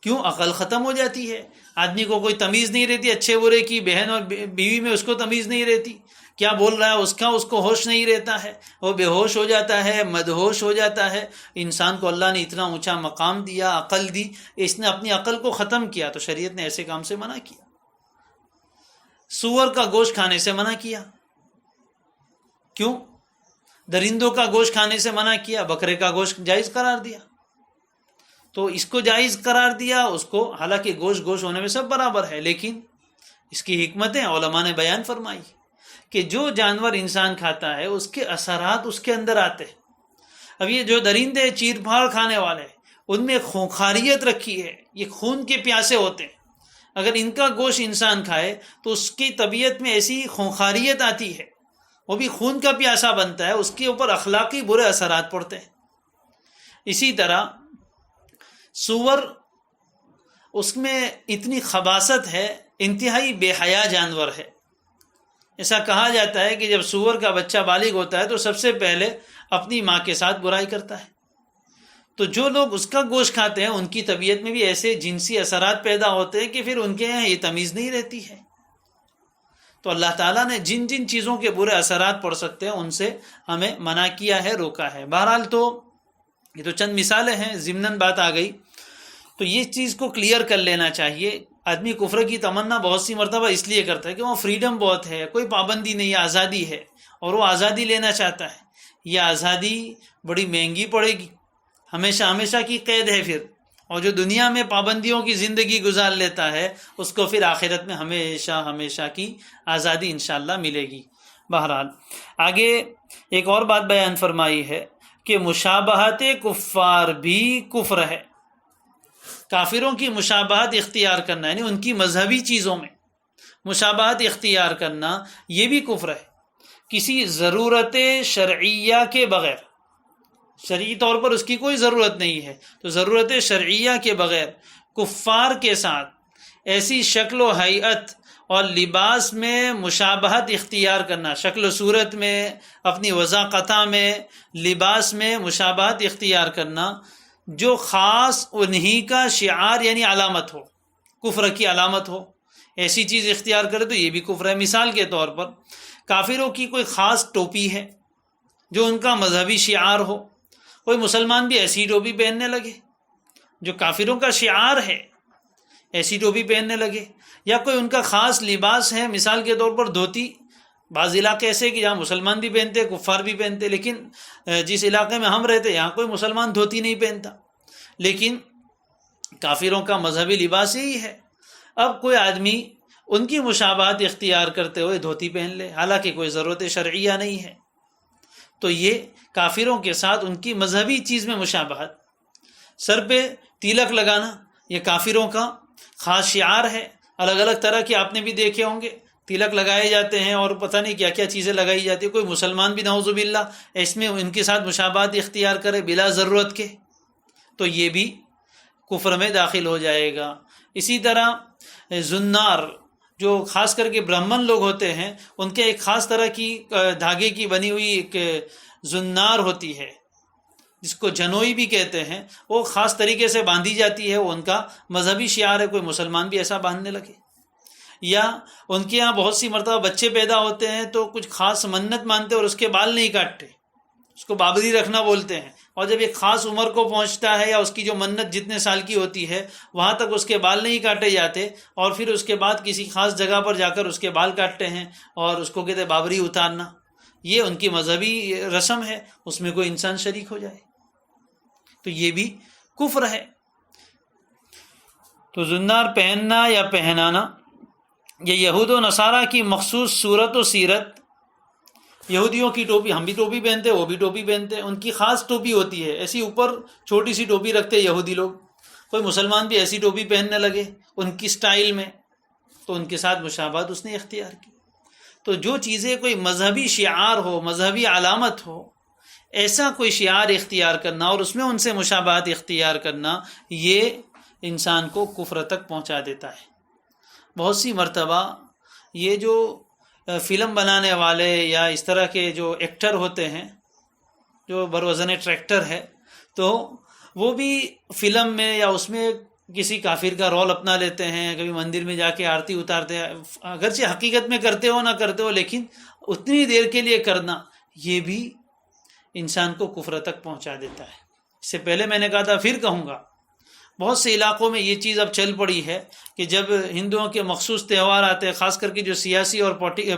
کیوں؟ عقل ختم ہو جاتی ہے، آدمی کو کوئی تمیز نہیں رہتی، اچھے برے کی، بہن اور بیوی میں اس کو تمیز نہیں رہتی، کیا بول رہا ہے اس کو ہوش نہیں رہتا ہے، وہ بے ہوش ہو جاتا ہے، مدہوش ہو جاتا ہے۔ انسان کو اللہ نے اتنا اونچا مقام دیا، عقل دی، اس نے اپنی عقل کو ختم کیا، تو شریعت نے ایسے کام سے منع کیا۔ سور کا گوشت کھانے سے منع کیا، کیوں؟ درندوں کا گوشت کھانے سے منع کیا، بکرے کا گوشت جائز قرار دیا۔ تو اس کو جائز قرار دیا، اس کو، حالانکہ گوشت ہونے میں سب برابر ہے، لیکن اس کی حکمتیں علماء نے بیان فرمائی کہ جو جانور انسان کھاتا ہے اس کے اثرات اس کے اندر آتے ہیں۔ اب یہ جو درندے چیر پھاڑ کھانے والے، ان میں خونخاریت رکھی ہے، یہ خون کے پیاسے ہوتے ہیں، اگر ان کا گوشت انسان کھائے تو اس کی طبیعت میں ایسی خونخاریت آتی ہے، وہ بھی خون کا پیاسا بنتا ہے، اس کے اوپر اخلاقی برے اثرات پڑتے ہیں۔ اسی طرح سور، اس میں اتنی خباثت ہے، انتہائی بے حیا جانور ہے۔ ایسا کہا جاتا ہے کہ جب سور کا بچہ بالغ ہوتا ہے تو سب سے پہلے اپنی ماں کے ساتھ برائی کرتا ہے، تو جو لوگ اس کا گوشت کھاتے ہیں ان کی طبیعت میں بھی ایسے جنسی اثرات پیدا ہوتے ہیں کہ پھر ان کے یہاں یہ تمیز نہیں رہتی ہے۔ تو اللہ تعالیٰ نے جن جن چیزوں کے برے اثرات پڑ سکتے ہیں ان سے ہمیں منع کیا ہے، روکا ہے۔ بہرحال تو یہ تو چند مثالیں ہیں، ضمناً بات آ گئی، تو یہ چیز کو کلیئر کر لینا چاہیے۔ آدمی کفر کی تمنا بہت سی مرتبہ اس لیے کرتا ہے کہ وہاں فریڈم بہت ہے، کوئی پابندی نہیں ہے، آزادی ہے، اور وہ آزادی لینا چاہتا ہے۔ یہ آزادی بڑی مہنگی پڑے گی، ہمیشہ ہمیشہ کی قید ہے پھر، اور جو دنیا میں پابندیوں کی زندگی گزار لیتا ہے اس کو پھر آخرت میں ہمیشہ ہمیشہ کی آزادی انشاءاللہ ملے گی۔ بہرحال آگے ایک اور بات بیان فرمائی ہے کہ مشابہت کفار بھی کفر ہے۔ کافروں کی مشابہت اختیار کرنا، یعنی ان کی مذہبی چیزوں میں مشابہت اختیار کرنا، یہ بھی کفر ہے، کسی ضرورت شرعیہ کے بغیر۔ شرعی طور پر اس کی کوئی ضرورت نہیں ہے، تو ضرورت شرعیہ کے بغیر کفار کے ساتھ ایسی شکل و حیت اور لباس میں مشابہت اختیار کرنا، شکل و صورت میں، اپنی وضاقتہ میں، لباس میں مشابہت اختیار کرنا جو خاص انہی کا شعار یعنی علامت ہو، کفر کی علامت ہو، ایسی چیز اختیار کرے تو یہ بھی کفر ہے۔ مثال کے طور پر کافروں کی کوئی خاص ٹوپی ہے جو ان کا مذہبی شعار ہو، کوئی مسلمان بھی ایسی ٹوپی پہننے لگے جو کافروں کا شعار ہے، ایسی ٹوپی پہننے لگے، یا کوئی ان کا خاص لباس ہے، مثال کے طور پر دھوتی۔ بعض علاقے ایسے کہ جہاں مسلمان بھی پہنتے، کفار بھی پہنتے، لیکن جس علاقے میں ہم رہتے یہاں کوئی مسلمان دھوتی نہیں پہنتا، لیکن کافروں کا مذہبی لباس یہی ہے۔ اب کوئی آدمی ان کی مشابہت اختیار کرتے ہوئے دھوتی پہن لے، حالانکہ کوئی ضرورت شرعیہ نہیں ہے، تو یہ کافروں کے ساتھ ان کی مذہبی چیز میں مشابہت۔ سر پہ تلک لگانا یہ کافروں کا خاص شعار ہے، الگ الگ طرح کے آپ نے بھی دیکھے ہوں گے، تلک لگائے جاتے ہیں اور پتہ نہیں کیا کیا چیزیں لگائی جاتی ہیں۔ کوئی مسلمان بھی نعوذ باللہ اس میں ان کے ساتھ مشابہت اختیار کرے بلا ضرورت کے، تو یہ بھی کفر میں داخل ہو جائے گا۔ اسی طرح زنار، جو خاص کر کے برہمن لوگ ہوتے ہیں، ان کے ایک خاص طرح کی دھاگے کی بنی ہوئی ایک زنار ہوتی ہے جس کو جنوئی بھی کہتے ہیں، وہ خاص طریقے سے باندھی جاتی ہے، وہ ان کا مذہبی شعار ہے، کوئی مسلمان بھی ایسا باندھنے لگے۔ یا ان کے یہاں بہت سی مرتبہ بچے پیدا ہوتے ہیں تو کچھ خاص منت مانتے اور اس کے بال نہیں کاٹتے، اس کو بابری رکھنا بولتے ہیں، اور جب ایک خاص عمر کو پہنچتا ہے یا اس کی جو منت جتنے سال کی ہوتی ہے وہاں تک اس کے بال نہیں کاٹے جاتے، اور پھر اس کے بعد کسی خاص جگہ پر جا کر اس کے بال کاٹتے ہیں اور اس کو کہتے ہیں بابری اتارنا۔ یہ ان کی مذہبی رسم ہے، اس میں کوئی انسان شریک ہو جائے تو یہ بھی کفر ہے۔ تو زنار پہننا یا پہنانا یہ یہود و نصارہ کی مخصوص صورت و سیرت، یہودیوں کی ٹوپی، ہم بھی ٹوپی پہنتے وہ بھی ٹوپی پہنتے، ان کی خاص ٹوپی ہوتی ہے، ایسی اوپر چھوٹی سی ٹوپی رکھتے یہودی لوگ، کوئی مسلمان بھی ایسی ٹوپی پہننے لگے ان کی سٹائل میں، تو ان کے ساتھ مشابہت اس نے اختیار کی۔ تو جو چیزیں کوئی مذہبی شعار ہو، مذہبی علامت ہو، ایسا کوئی شعار اختیار کرنا اور اس میں ان سے مشابہت اختیار کرنا، یہ انسان کو کفر تک پہنچا دیتا ہے۔ بہت سی مرتبہ یہ جو فلم بنانے والے یا اس طرح کے جو ایکٹر ہوتے ہیں جو بروزن ٹریکٹر ہے، تو وہ بھی فلم میں یا اس میں کسی کافر کا رول اپنا لیتے ہیں، کبھی مندر میں جا کے آرتی اتارتے ہیں، اگرچہ حقیقت میں کرتے ہو نہ کرتے ہو، لیکن اتنی دیر کے لیے کرنا یہ بھی انسان کو کفر تک پہنچا دیتا ہے۔ اس سے پہلے میں نے کہا تھا، پھر کہوں گا، بہت سے علاقوں میں یہ چیز اب چل پڑی ہے کہ جب ہندوؤں کے مخصوص تہوار آتے ہیں، خاص کر کے جو سیاسی اور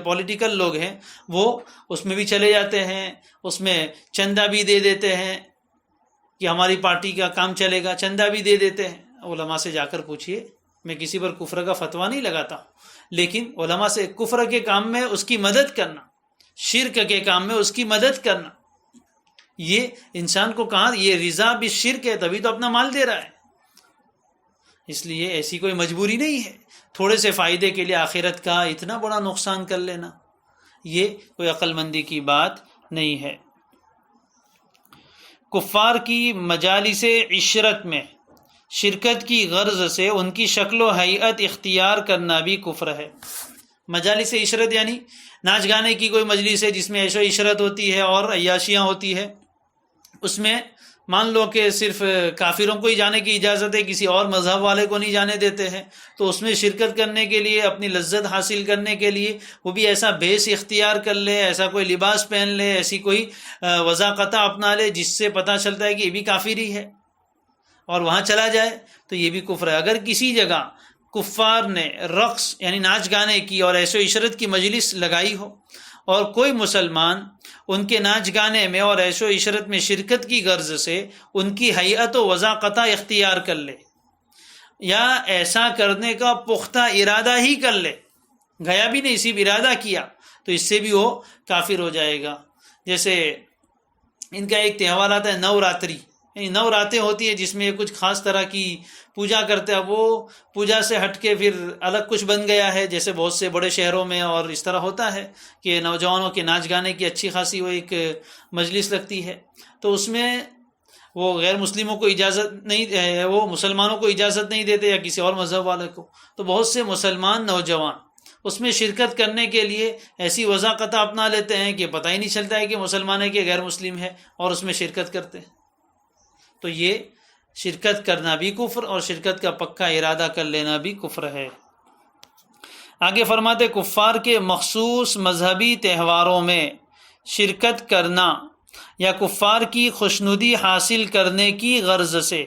پولیٹیکل لوگ ہیں وہ اس میں بھی چلے جاتے ہیں، اس میں چندہ بھی دے دیتے ہیں، کہ ہماری پارٹی کا کام چلے گا، چندہ بھی دے دیتے ہیں. علماء سے جا کر پوچھیے. میں کسی پر کفر کا فتویٰ نہیں لگاتا ہوں، لیکن علماء سے کفر کے کام میں اس کی مدد کرنا، شرک کے کام میں اس کی مدد کرنا، یہ انسان کو کہاں، یہ رضا بالشرک ہے، تبھی تو اپنا مال دے رہا ہے. اس لیے ایسی کوئی مجبوری نہیں ہے تھوڑے سے فائدے کے لیے آخرت کا اتنا بڑا نقصان کر لینا، یہ کوئی عقل مندی کی بات نہیں ہے. کفار کی مجالس عشرت میں شرکت کی غرض سے ان کی شکل و ہیئت اختیار کرنا بھی کفر ہے. مجالس عشرت یعنی ناچ گانے کی کوئی مجلس ہے جس میں عیش و عشرت ہوتی ہے اور عیاشیاں ہوتی ہے، اس میں مان لو کہ صرف کافروں کو ہی جانے کی اجازت ہے، کسی اور مذہب والے کو نہیں جانے دیتے ہیں، تو اس میں شرکت کرنے کے لیے، اپنی لذت حاصل کرنے کے لیے وہ بھی ایسا بیس اختیار کر لے، ایسا کوئی لباس پہن لے، ایسی کوئی وضاقتہ اپنا لے جس سے پتہ چلتا ہے کہ یہ بھی کافری ہے، اور وہاں چلا جائے تو یہ بھی کفر ہے. اگر کسی جگہ کفار نے رقص یعنی ناچ گانے کی اور عیش و عشرت کی مجلس لگائی ہو اور کوئی مسلمان ان کے ناچ گانے میں اور عیش و عشرت میں شرکت کی غرض سے ان کی ہیئت و وضاقتہ اختیار کر لے، یا ایسا کرنے کا پختہ ارادہ ہی کر لے، گیا بھی نہیں صرف ارادہ کیا، تو اس سے بھی وہ کافر ہو جائے گا. جیسے ان کا ایک تہوار آتا ہے نوراتری، یعنی 9 راتیں ہوتی ہیں جس میں کچھ خاص طرح کی پوجا کرتے ہیں، وہ پوجا سے ہٹ کے پھر الگ کچھ بن گیا ہے، جیسے بہت سے بڑے شہروں میں اور اس طرح ہوتا ہے کہ نوجوانوں کے ناچ گانے کی اچھی خاصی وہ ایک مجلس لگتی ہے، تو اس میں وہ غیر مسلموں کو اجازت نہیں، وہ مسلمانوں کو اجازت نہیں دیتے یا کسی اور مذہب والے کو، تو بہت سے مسلمان نوجوان اس میں شرکت کرنے کے لیے ایسی وضاقتہ اپنا لیتے ہیں کہ پتہ ہی نہیں چلتا ہے کہ مسلمان ہے کہ غیر مسلم ہے، اور اس میں شرکت کرتے ہیں. تو یہ شرکت کرنا بھی کفر اور شرکت کا پکا ارادہ کر لینا بھی کفر ہے. آگے فرماتے کفار کے مخصوص مذہبی تہواروں میں شرکت کرنا یا کفار کی خوشنودی حاصل کرنے کی غرض سے،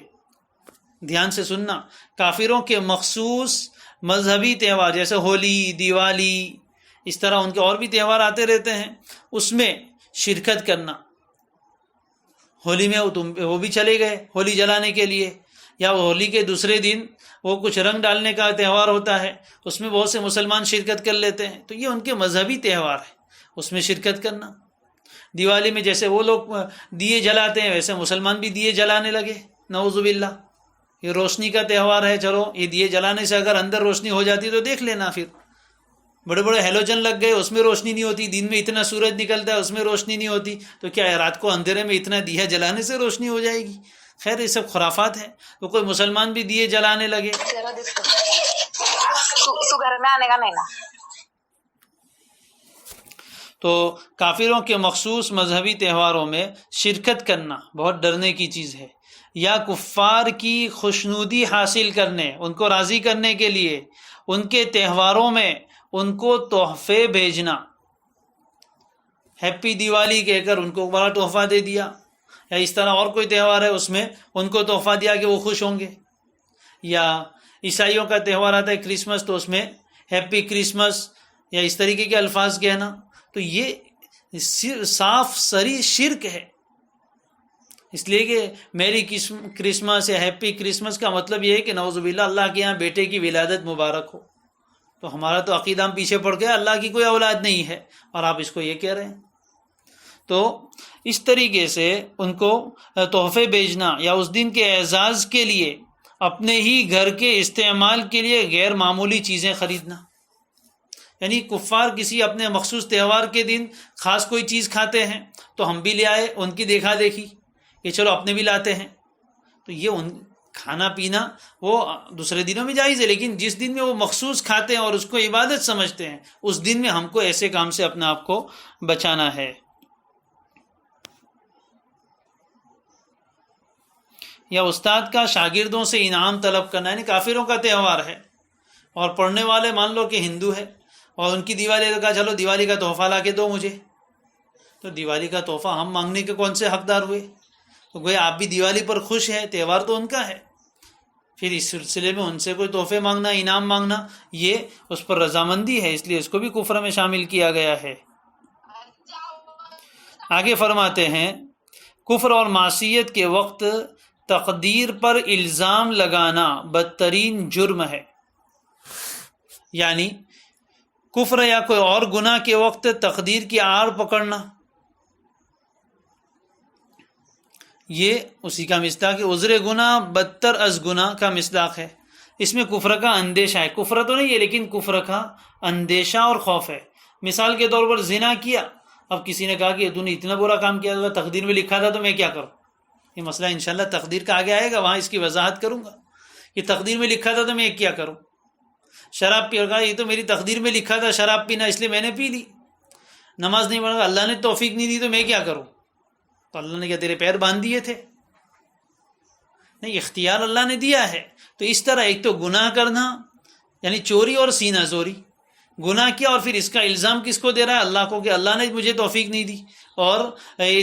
دھیان سے سننا، کافروں کے مخصوص مذہبی تہوار جیسے ہولی، دیوالی، اس طرح ان کے اور بھی تہوار آتے رہتے ہیں، اس میں شرکت کرنا. ہولی میں وہ بھی چلے گئے ہولی جلانے کے لیے، یا وہ ہولی کے دوسرے دن وہ کچھ رنگ ڈالنے کا تہوار ہوتا ہے، اس میں بہت سے مسلمان شرکت کر لیتے ہیں، تو یہ ان کے مذہبی تہوار ہے، اس میں شرکت کرنا. دیوالی میں جیسے وہ لوگ دیے جلاتے ہیں ویسے مسلمان بھی دیے جلانے لگے، نعوذ باللہ. یہ روشنی کا تہوار ہے، چلو یہ دیے جلانے سے اگر اندر روشنی ہو جاتی تو دیکھ لینا. پھر بڑے بڑے ہیلوجن لگ گئے، اس میں روشنی نہیں ہوتی، دن میں اتنا سورج نکلتا ہے اس میں روشنی نہیں ہوتی، تو کیا ہے رات کو اندھیرے میں اتنا دیا جلانے سے روشنی ہو جائے گی؟ خیر یہ سب خرافات ہیں. تو کوئی مسلمان بھی دیے جلانے لگے. تو کافروں کے مخصوص مذہبی تہواروں میں شرکت کرنا بہت ڈرنے کی چیز ہے، یا کفار کی خوشنودی حاصل کرنے، ان کو راضی کرنے کے لیے ان کے تہواروں میں ان کو تحفے بھیجنا، ہیپی دیوالی کہہ کر ان کو بڑا تحفہ دے دیا، یا اس طرح اور کوئی تہوار ہے اس میں ان کو تحفہ دیا کہ وہ خوش ہوں گے. یا عیسائیوں کا تہوار آتا ہے کرسمس، تو اس میں ہیپی کرسمس یا اس طریقے کے الفاظ کہنا، تو یہ صاف صریح شرک ہے. اس لیے کہ میری کرسمس یا ہیپی کرسمس کا مطلب یہ ہے کہ نعوذ باللہ اللہ کے یہاں بیٹے کی ولادت مبارک ہو، تو ہمارا تو عقیدہ ہم پیچھے پڑ گیا، اللہ کی کوئی اولاد نہیں ہے اور آپ اس کو یہ کہہ رہے ہیں. تو اس طریقے سے ان کو تحفے بھیجنا یا اس دن کے اعزاز کے لیے اپنے ہی گھر کے استعمال کے لیے غیر معمولی چیزیں خریدنا، یعنی کفار کسی اپنے مخصوص تہوار کے دن خاص کوئی چیز کھاتے ہیں تو ہم بھی لے آئے ان کی دیکھا دیکھی کہ چلو اپنے بھی لاتے ہیں، تو یہ ان کھانا پینا وہ دوسرے دنوں میں جائز ہے، لیکن جس دن میں وہ مخصوص کھاتے ہیں اور اس کو عبادت سمجھتے ہیں اس دن میں ہم کو ایسے کام سے اپنے آپ کو بچانا ہے. یا استاد کا شاگردوں سے انعام طلب کرنا، یعنی کافروں کا تہوار ہے اور پڑھنے والے مان لو کہ ہندو ہے اور ان کی دیوالی کا چلو دیوالی کا تحفہ لا کے دو مجھے، تو دیوالی کا تحفہ ہم مانگنے کے کون سے حقدار ہوئے؟ تو گویا آپ بھی دیوالی پر خوش ہیں، تہوار تو ان کا ہے، پھر اس سلسلے میں ان سے کوئی تحفے مانگنا، انعام مانگنا، یہ اس پر رضامندی ہے، اس لیے اس کو بھی کفر میں شامل کیا گیا ہے. آگے فرماتے ہیں کفر اور معصیت کے وقت تقدیر پر الزام لگانا بدترین جرم ہے. یعنی کفر یا کوئی اور گناہ کے وقت تقدیر کی آڑ پکڑنا، یہ اسی کا مصداق ہے. عذر گناہ بدتر از گناہ کا مصداق ہے. اس میں کفر کا اندیشہ ہے، کفر تو نہیں ہے لیکن کفر کا اندیشہ اور خوف ہے. مثال کے طور پر زنا کیا، اب کسی نے کہا کہ تو نے اتنا برا کام کیا تھا، تقدیر میں لکھا تھا تو میں کیا کروں. یہ مسئلہ انشاءاللہ تقدیر کا آگے آئے گا، وہاں اس کی وضاحت کروں گا کہ تقدیر میں لکھا تھا تو میں کیا کروں. شراب پی گا، یہ تو میری تقدیر میں لکھا تھا شراب پینا، اس لیے میں نے پی لی. نماز نہیں پڑھا، اللہ نے توفیق نہیں دی تو میں کیا کروں. تو اللہ نے کیا تیرے پیر باندھ دیے تھے؟ نہیں، اختیار اللہ نے دیا ہے. تو اس طرح ایک تو گناہ کرنا یعنی چوری اور سینہ زوری، گناہ کیا اور پھر اس کا الزام کس کو دے رہا ہے؟ اللہ کو، کہ اللہ نے مجھے توفیق نہیں دی اور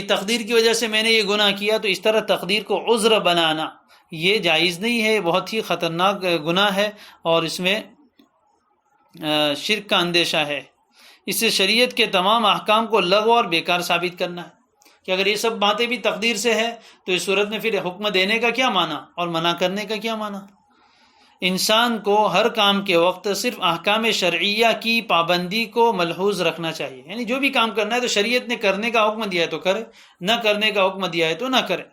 تقدیر کی وجہ سے میں نے یہ گناہ کیا. تو اس طرح تقدیر کو عذر بنانا یہ جائز نہیں ہے، بہت ہی خطرناک گناہ ہے اور اس میں شرک کا اندیشہ ہے. اس سے شریعت کے تمام احکام کو لغو اور بیکار ثابت کرنا ہے کہ اگر یہ سب باتیں بھی تقدیر سے ہے تو اس صورت میں پھر حکم دینے کا کیا معنی اور منع کرنے کا کیا معنی. انسان کو ہر کام کے وقت صرف احکام شرعیہ کی پابندی کو ملحوظ رکھنا چاہیے. یعنی جو بھی کام کرنا ہے تو شریعت نے کرنے کا حکم دیا ہے تو کرے، نہ کرنے کا حکم دیا ہے تو نہ کرے.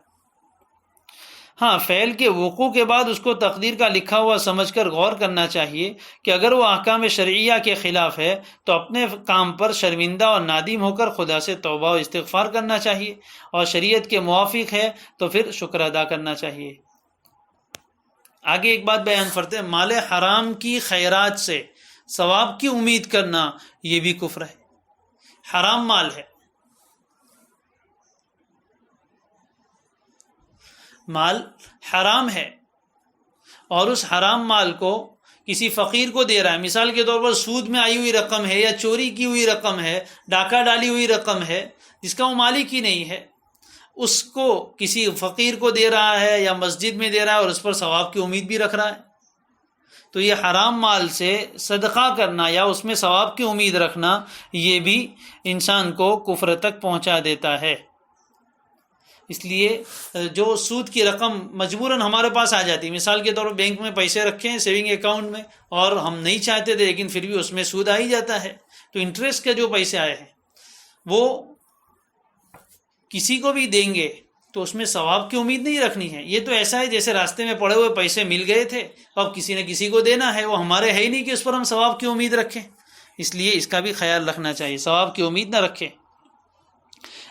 ہاں، فعل کے وقوع کے بعد اس کو تقدیر کا لکھا ہوا سمجھ کر غور کرنا چاہیے کہ اگر وہ احکام شرعیہ کے خلاف ہے تو اپنے کام پر شرمندہ اور نادم ہو کر خدا سے توبہ و استغفار کرنا چاہیے، اور شریعت کے موافق ہے تو پھر شکر ادا کرنا چاہیے. آگے ایک بات بیان کرتے ہیں، مال حرام کی خیرات سے ثواب کی امید کرنا یہ بھی کفر ہے. حرام مال ہے، مال حرام ہے اور اس حرام مال کو کسی فقیر کو دے رہا ہے. مثال کے طور پر سود میں آئی ہوئی رقم ہے یا چوری کی ہوئی رقم ہے، ڈاکہ ڈالی ہوئی رقم ہے جس کا وہ مالک ہی نہیں ہے، اس کو کسی فقیر کو دے رہا ہے یا مسجد میں دے رہا ہے اور اس پر ثواب کی امید بھی رکھ رہا ہے. تو یہ حرام مال سے صدقہ کرنا یا اس میں ثواب کی امید رکھنا یہ بھی انسان کو کفر تک پہنچا دیتا ہے. اس لیے جو سود کی رقم مجبوراً ہمارے پاس آ جاتی ہے، مثال کے طور پر بینک میں پیسے رکھے ہیں سیونگ اکاؤنٹ میں اور ہم نہیں چاہتے تھے لیکن پھر بھی اس میں سود آ ہی جاتا ہے، تو انٹرسٹ کے جو پیسے آئے ہیں وہ کسی کو بھی دیں گے تو اس میں ثواب کی امید نہیں رکھنی ہے. یہ تو ایسا ہے جیسے راستے میں پڑے ہوئے پیسے مل گئے تھے، اب کسی نے کسی کو دینا ہے، وہ ہمارے ہے ہی نہیں کہ اس پر ہم ثواب کی امید رکھیں. اس لیے اس کا بھی خیال رکھنا چاہیے، ثواب کی امید نہ رکھیں.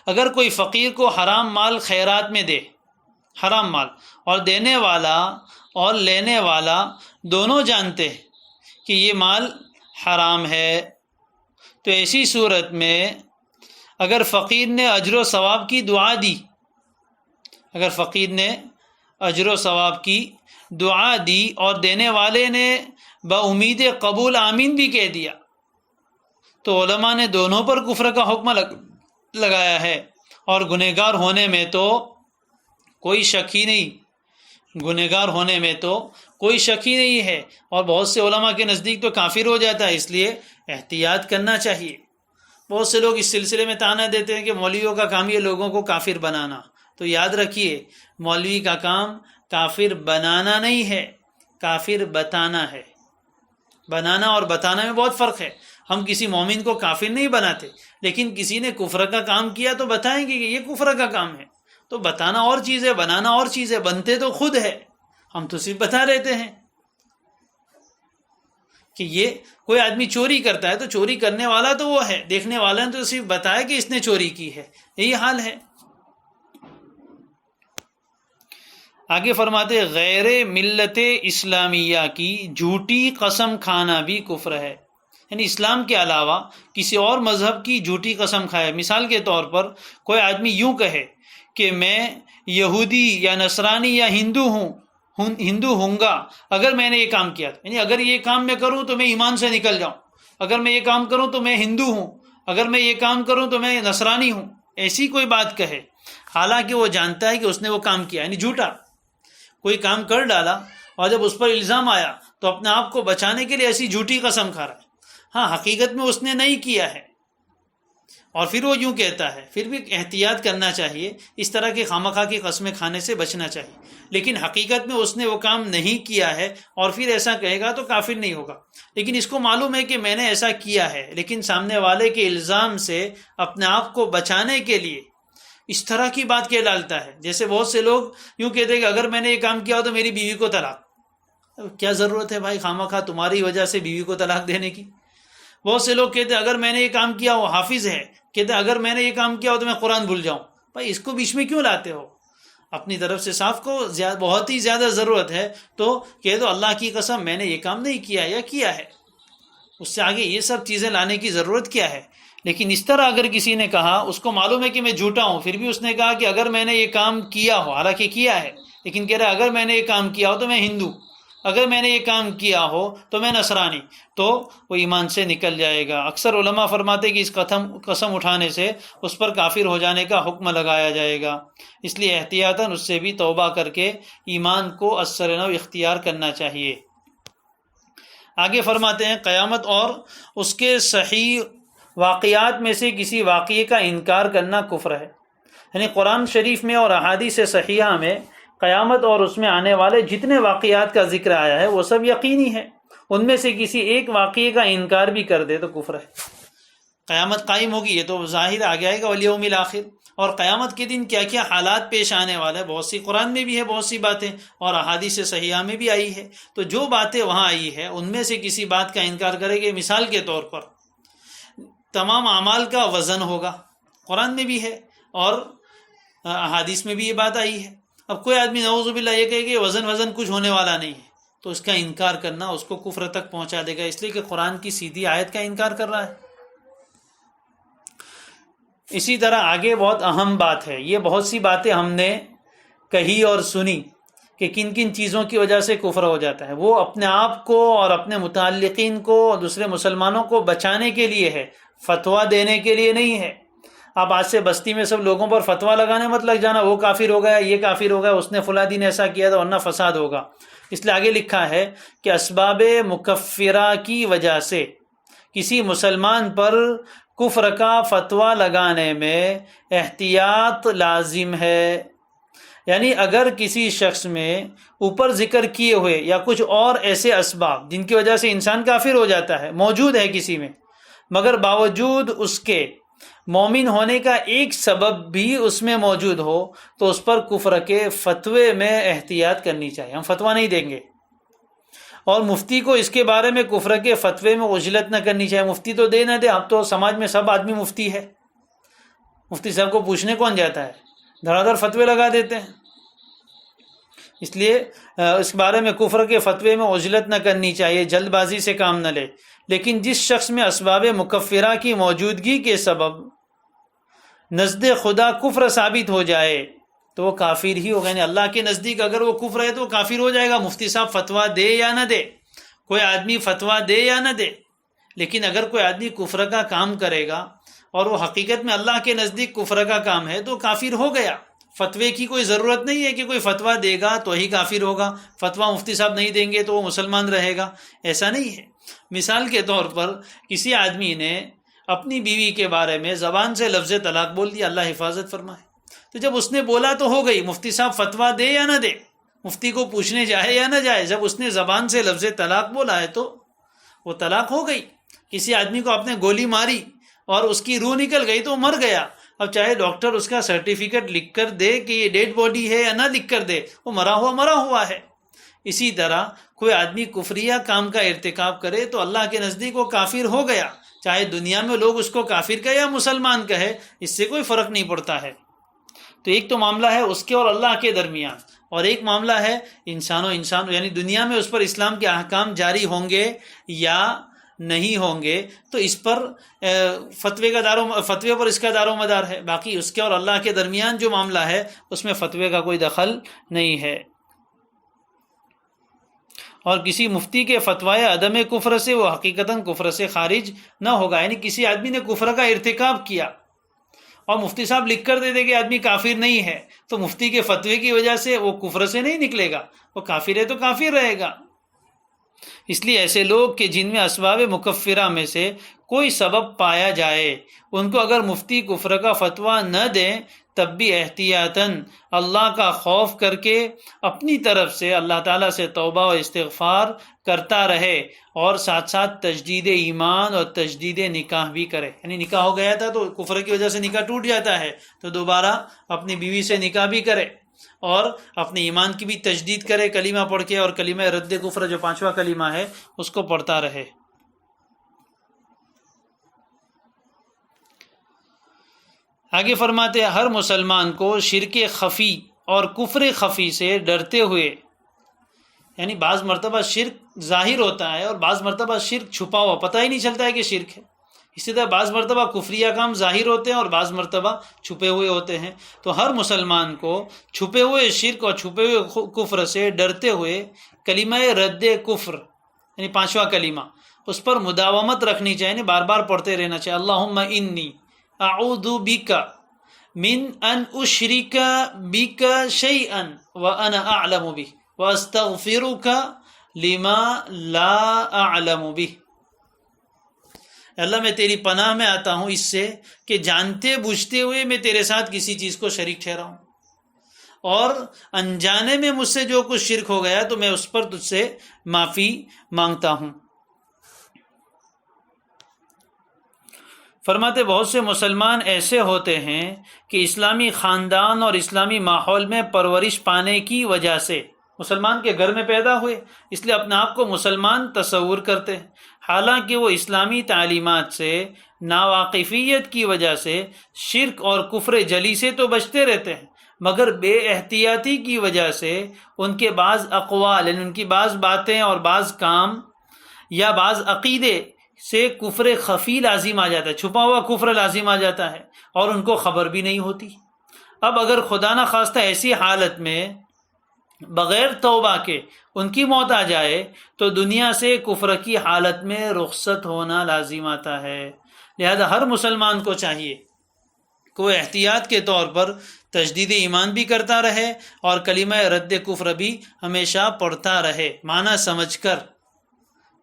اگر کوئی فقیر کو حرام مال خیرات میں دے، حرام مال، اور دینے والا اور لینے والا دونوں جانتے ہیں کہ یہ مال حرام ہے، تو ایسی صورت میں اگر فقیر نے اجر و ثواب کی دعا دی، اگر فقیر نے اجر و ثواب کی دعا دی اور دینے والے نے بامید قبول آمین بھی کہہ دیا، تو علماء نے دونوں پر کفر کا حکم لگایا ہے اور گنہگار ہونے میں تو کوئی شک ہی نہیں، گنہگار ہونے میں تو کوئی شک ہی نہیں ہے. اور بہت سے علماء کے نزدیک تو کافر ہو جاتا ہے، اس لیے احتیاط کرنا چاہیے. بہت سے لوگ اس سلسلے میں تانا دیتے ہیں کہ مولویوں کا کام یہ لوگوں کو کافر بنانا. تو یاد رکھیے، مولوی کا کام کافر بنانا نہیں ہے، کافر بتانا ہے. بنانا اور بتانا میں بہت فرق ہے. ہم کسی مومن کو کافر نہیں بناتے، لیکن کسی نے کفر کا کام کیا تو بتائیں گے کہ یہ کفر کا کام ہے. تو بتانا اور چیز ہے، بنانا اور چیز ہے. بنتے تو خود ہے، ہم تو صرف بتا رہتے ہیں کہ یہ کوئی آدمی چوری کرتا ہے تو چوری کرنے والا تو وہ ہے، دیکھنے والا نے تو صرف بتایا کہ اس نے چوری کی ہے. یہی حال ہے. آگے فرماتے غیر ملت اسلامیہ کی جھوٹی قسم کھانا بھی کفر ہے. یعنی اسلام کے علاوہ کسی اور مذہب کی جھوٹی قسم کھائے. مثال کے طور پر کوئی آدمی یوں کہے کہ میں یہودی یا نصرانی یا ہندو ہوں گا اگر میں نے یہ کام کیا، یعنی اگر یہ کام میں کروں تو میں ایمان سے نکل جاؤں، اگر میں یہ کام کروں تو میں ہندو ہوں، اگر میں یہ کام کروں تو میں نصرانی ہوں. ایسی کوئی بات کہے حالانکہ وہ جانتا ہے کہ اس نے وہ کام کیا، یعنی جھوٹا کوئی کام کر ڈالا اور جب اس پر الزام آیا تو اپنے آپ کو بچانے کے لیے ایسی جھوٹی قسم کھا رہا ہے. ہاں، حقیقت میں اس نے نہیں کیا ہے، اور پھر وہ یوں کہتا ہے، پھر بھی احتیاط کرنا چاہیے، اس طرح کی خامخواہ کی قسمیں کھانے سے بچنا چاہیے، لیکن حقیقت میں اس نے وہ کام نہیں کیا ہے اور پھر ایسا کہے گا تو کافر نہیں ہوگا، لیکن اس کو معلوم ہے کہ میں نے ایسا کیا ہے، لیکن سامنے والے کے الزام سے اپنے آپ کو بچانے کے لیے اس طرح کی بات کہہ ڈالتا ہے۔ جیسے بہت سے لوگ یوں کہتے ہیں کہ اگر میں نے یہ کام کیا ہو تو میری بیوی کو طلاق۔ کیا ضرورت ہے بھائی خامخواہ تمہاری وجہ سے بیوی کو طلاق دینے کی؟ بہت سے لوگ کہتے ہیں اگر میں نے یہ کام کیا ہو، حافظ ہے، کہتے ہیں اگر میں نے یہ کام کیا ہو تو میں قرآن بھول جاؤں۔ بھائی اس کو بیچ میں کیوں لاتے ہو؟ اپنی طرف سے صاف کو بہت ہی زیادہ ضرورت ہے تو کہہ دو اللہ کی قسم میں نے یہ کام نہیں کیا یا کیا ہے، اس سے آگے یہ سب چیزیں لانے کی ضرورت کیا ہے؟ لیکن اس طرح اگر کسی نے کہا، اس کو معلوم ہے کہ میں جھوٹا ہوں، پھر بھی اس نے کہا کہ اگر میں نے یہ کام کیا ہو، حالانکہ کیا ہے، لیکن کہہ رہا ہے اگر میں نے یہ کام کیا ہو تو میں ہندو، اگر میں نے یہ کام کیا ہو تو میں نصرانی، تو وہ ایمان سے نکل جائے گا۔ اکثر علماء فرماتے کہ اس قسم اٹھانے سے اس پر کافر ہو جانے کا حکم لگایا جائے گا، اس لیے احتیاطاً اس سے بھی توبہ کر کے ایمان کو اثر نو اختیار کرنا چاہیے۔ آگے فرماتے ہیں قیامت اور اس کے صحیح واقعات میں سے کسی واقعے کا انکار کرنا کفر ہے، یعنی قرآن شریف میں اور احادیث صحیحہ میں قیامت اور اس میں آنے والے جتنے واقعات کا ذکر آیا ہے وہ سب یقینی ہے، ان میں سے کسی ایک واقعے کا انکار بھی کر دے تو کفر ہے۔ قیامت قائم ہوگی یہ تو ظاہر آ گیا ہے والیوم الآخر، اور قیامت کے دن کیا کیا حالات پیش آنے والے ہیں بہت سی قرآن میں بھی ہے، بہت سی باتیں اور احادیث صحیحہ میں بھی آئی ہے، تو جو باتیں وہاں آئی ہے ان میں سے کسی بات کا انکار کرے گے، مثال کے طور پر تمام اعمال کا وزن ہوگا، قرآن میں بھی ہے اور احادیث میں بھی یہ بات آئی ہے۔ اب کوئی آدمی نعوذ باللہ یہ کہے کہ وزن کچھ ہونے والا نہیں ہے، تو اس کا انکار کرنا اس کو کفر تک پہنچا دے گا، اس لیے کہ قرآن کی سیدھی آیت کا انکار کر رہا ہے۔ اسی طرح آگے بہت اہم بات ہے، یہ بہت سی باتیں ہم نے کہی اور سنی کہ کن کن چیزوں کی وجہ سے کفر ہو جاتا ہے، وہ اپنے آپ کو اور اپنے متعلقین کو اور دوسرے مسلمانوں کو بچانے کے لیے ہے، فتویٰ دینے کے لیے نہیں ہے۔ اب آج سے بستی میں سب لوگوں پر فتویٰ لگانے مت لگ جانا، وہ کافر ہو گیا، یہ کافر ہو گیا، اس نے فلاں دن ایسا کیا تھا ورنہ فساد ہوگا۔ اس لیے آگے لکھا ہے کہ اسباب مکفرہ کی وجہ سے کسی مسلمان پر کفر کا فتویٰ لگانے میں احتیاط لازم ہے، یعنی اگر کسی شخص میں اوپر ذکر کیے ہوئے یا کچھ اور ایسے اسباب جن کی وجہ سے انسان کافر ہو جاتا ہے موجود ہے کسی میں، مگر باوجود اس کے مومن ہونے کا ایک سبب بھی اس میں موجود ہو، تو اس پر کفر کے فتوے میں احتیاط کرنی چاہیے، ہم فتویٰ نہیں دیں گے، اور مفتی کو اس کے بارے میں کفر کے فتوے میں عجلت نہ کرنی چاہیے، مفتی تو دے نہ دے، اب تو سماج میں سب آدمی مفتی ہے، مفتی صاحب کو پوچھنے کون جاتا ہے، دھڑا دھڑ فتوے لگا دیتے ہیں، اس لیے اس بارے میں کفر کے فتوے میں عجلت نہ کرنی چاہیے، جلد بازی سے کام نہ لے۔ لیکن جس شخص میں اسباب مکفرہ کی موجودگی کے سبب نزد خدا کفر ثابت ہو جائے تو وہ کافر ہی ہوگا، یعنی اللہ کے نزدیک اگر وہ کفر ہے تو وہ کافر ہو جائے گا، مفتی صاحب فتویٰ دے یا نہ دے، کوئی آدمی فتویٰ دے یا نہ دے، لیکن اگر کوئی آدمی کفر کا کام کرے گا اور وہ حقیقت میں اللہ کے نزدیک کفر کا کام ہے تو کافر ہو گیا۔ فتوے کی کوئی ضرورت نہیں ہے کہ کوئی فتویٰ دے گا تو ہی کافر ہوگا، فتویٰ مفتی صاحب نہیں دیں گے تو وہ مسلمان رہے گا، ایسا نہیں ہے۔ مثال کے طور پر کسی آدمی نے اپنی بیوی کے بارے میں زبان سے لفظ طلاق بول دیا، اللہ حفاظت فرمائے، تو جب اس نے بولا تو ہو گئی، مفتی صاحب فتویٰ دے یا نہ دے، مفتی کو پوچھنے جائے یا نہ جائے، جب اس نے زبان سے لفظ طلاق بولا ہے تو وہ طلاق ہو گئی۔ کسی آدمی کو آپ نے گولی ماری اور اس کی روح نکل گئی تو وہ مر گیا، اب چاہے ڈاکٹر اس کا سرٹیفکیٹ لکھ کر دے کہ یہ ڈیڈ باڈی ہے یا نہ لکھ کر دے، وہ مرا ہوا ہے۔ اسی طرح کوئی آدمی کفریہ کام کا ارتکاب کرے تو اللہ کے نزدیک وہ کافر ہو گیا، چاہے دنیا میں لوگ اس کو کافر کہے یا مسلمان کہے، اس سے کوئی فرق نہیں پڑتا ہے۔ تو ایک تو معاملہ ہے اس کے اور اللہ کے درمیان، اور ایک معاملہ ہے انسان یعنی دنیا میں اس پر اسلام کے احکام جاری ہوں گے یا نہیں ہوں گے، تو اس پر فتوے پر اس کا دار و مدار ہے، باقی اس کے اور اللہ کے درمیان جو معاملہ ہے اس میں فتوے کا کوئی دخل نہیں ہے۔ اور کسی مفتی کے فتوائے عدم کفر سے وہ حقیقتاً کفر سے خارج نہ ہوگا، یعنی کسی آدمی نے کفر کا ارتکاب کیا اور مفتی صاحب لکھ کر دے دے کہ آدمی کافر نہیں ہے، تو مفتی کے فتوے کی وجہ سے وہ کفر سے نہیں نکلے گا، وہ کافر ہے تو کافر رہے گا۔ اس لیے ایسے لوگ کہ جن میں اسباب مکفرہ میں سے کوئی سبب پایا جائے، ان کو اگر مفتی کفر کا فتویٰ نہ دیں تب بھی احتیاطاً اللہ کا خوف کر کے اپنی طرف سے اللہ تعالیٰ سے توبہ و استغفار کرتا رہے، اور ساتھ ساتھ تجدید ایمان اور تجدید نکاح بھی کرے۔ یعنی نکاح ہو گیا تھا تو کفر کی وجہ سے نکاح ٹوٹ جاتا ہے، تو دوبارہ اپنی بیوی سے نکاح بھی کرے، اور اپنے ایمان کی بھی تجدید کرے کلمہ پڑھ کے، اور کلمہ رد کفر جو 5واں کلمہ ہے اس کو پڑھتا رہے۔ آگے فرماتے ہیں ہر مسلمان کو شرک خفی اور کفر خفی سے ڈرتے ہوئے، یعنی بعض مرتبہ شرک ظاہر ہوتا ہے اور بعض مرتبہ شرک چھپا ہوا، پتہ ہی نہیں چلتا ہے کہ شرک ہے، اسی طرح بعض مرتبہ کفریہ کام ظاہر ہوتے ہیں اور بعض مرتبہ چھپے ہوئے ہوتے ہیں۔ تو ہر مسلمان کو چھپے ہوئے شرک اور چھپے ہوئے کفر سے ڈرتے ہوئے کلمہ رد کفر یعنی 5واں کلمہ اس پر مداومت رکھنی چاہیے، یعنی بار بار پڑھتے رہنا چاہیے۔ اللہم انی اعوذ بک من ان اشرک بک شیئا وانا اعلم بہ واستغفرک لما لا اعلم بہ۔ اللہ میں تیری پناہ میں آتا ہوں اس سے کہ جانتے بوجھتے ہوئے میں تیرے ساتھ کسی چیز کو شریک ٹھہراؤں، اور انجانے میں مجھ سے جو کچھ شرک ہو گیا تو میں اس پر تجھ سے معافی مانگتا ہوں۔ فرماتے بہت سے مسلمان ایسے ہوتے ہیں کہ اسلامی خاندان اور اسلامی ماحول میں پرورش پانے کی وجہ سے مسلمان کے گھر میں پیدا ہوئے، اس لیے اپنے آپ کو مسلمان تصور کرتے ہیں، حالانکہ وہ اسلامی تعلیمات سے ناواقفیت کی وجہ سے شرک اور کفر جلی سے تو بچتے رہتے ہیں، مگر بے احتیاطی کی وجہ سے ان کے بعض اقوال یعنی ان کی بعض باتیں اور بعض کام یا بعض عقیدے سے کفر خفی لازم آ جاتا ہے، چھپا ہوا کفر لازم آ جاتا ہے اور ان کو خبر بھی نہیں ہوتی۔ اب اگر خدا نہ خواستہ ایسی حالت میں بغیر توبہ کے ان کی موت آ جائے تو دنیا سے کفر کی حالت میں رخصت ہونا لازم آتا ہے۔ لہذا ہر مسلمان کو چاہیے کہ وہ احتیاط کے طور پر تجدید ایمان بھی کرتا رہے اور کلمہ رد کفر بھی ہمیشہ پڑھتا رہے، معنی سمجھ کر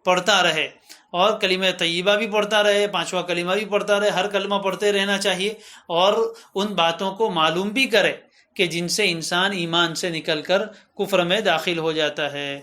پڑھتا رہے، اور کلمہ طیبہ بھی پڑھتا رہے، 5واں کلمہ بھی پڑھتا رہے، ہر کلمہ پڑھتے رہنا چاہیے، اور ان باتوں کو معلوم بھی کرے کہ جن سے انسان ایمان سے نکل کر کفر میں داخل ہو جاتا ہے۔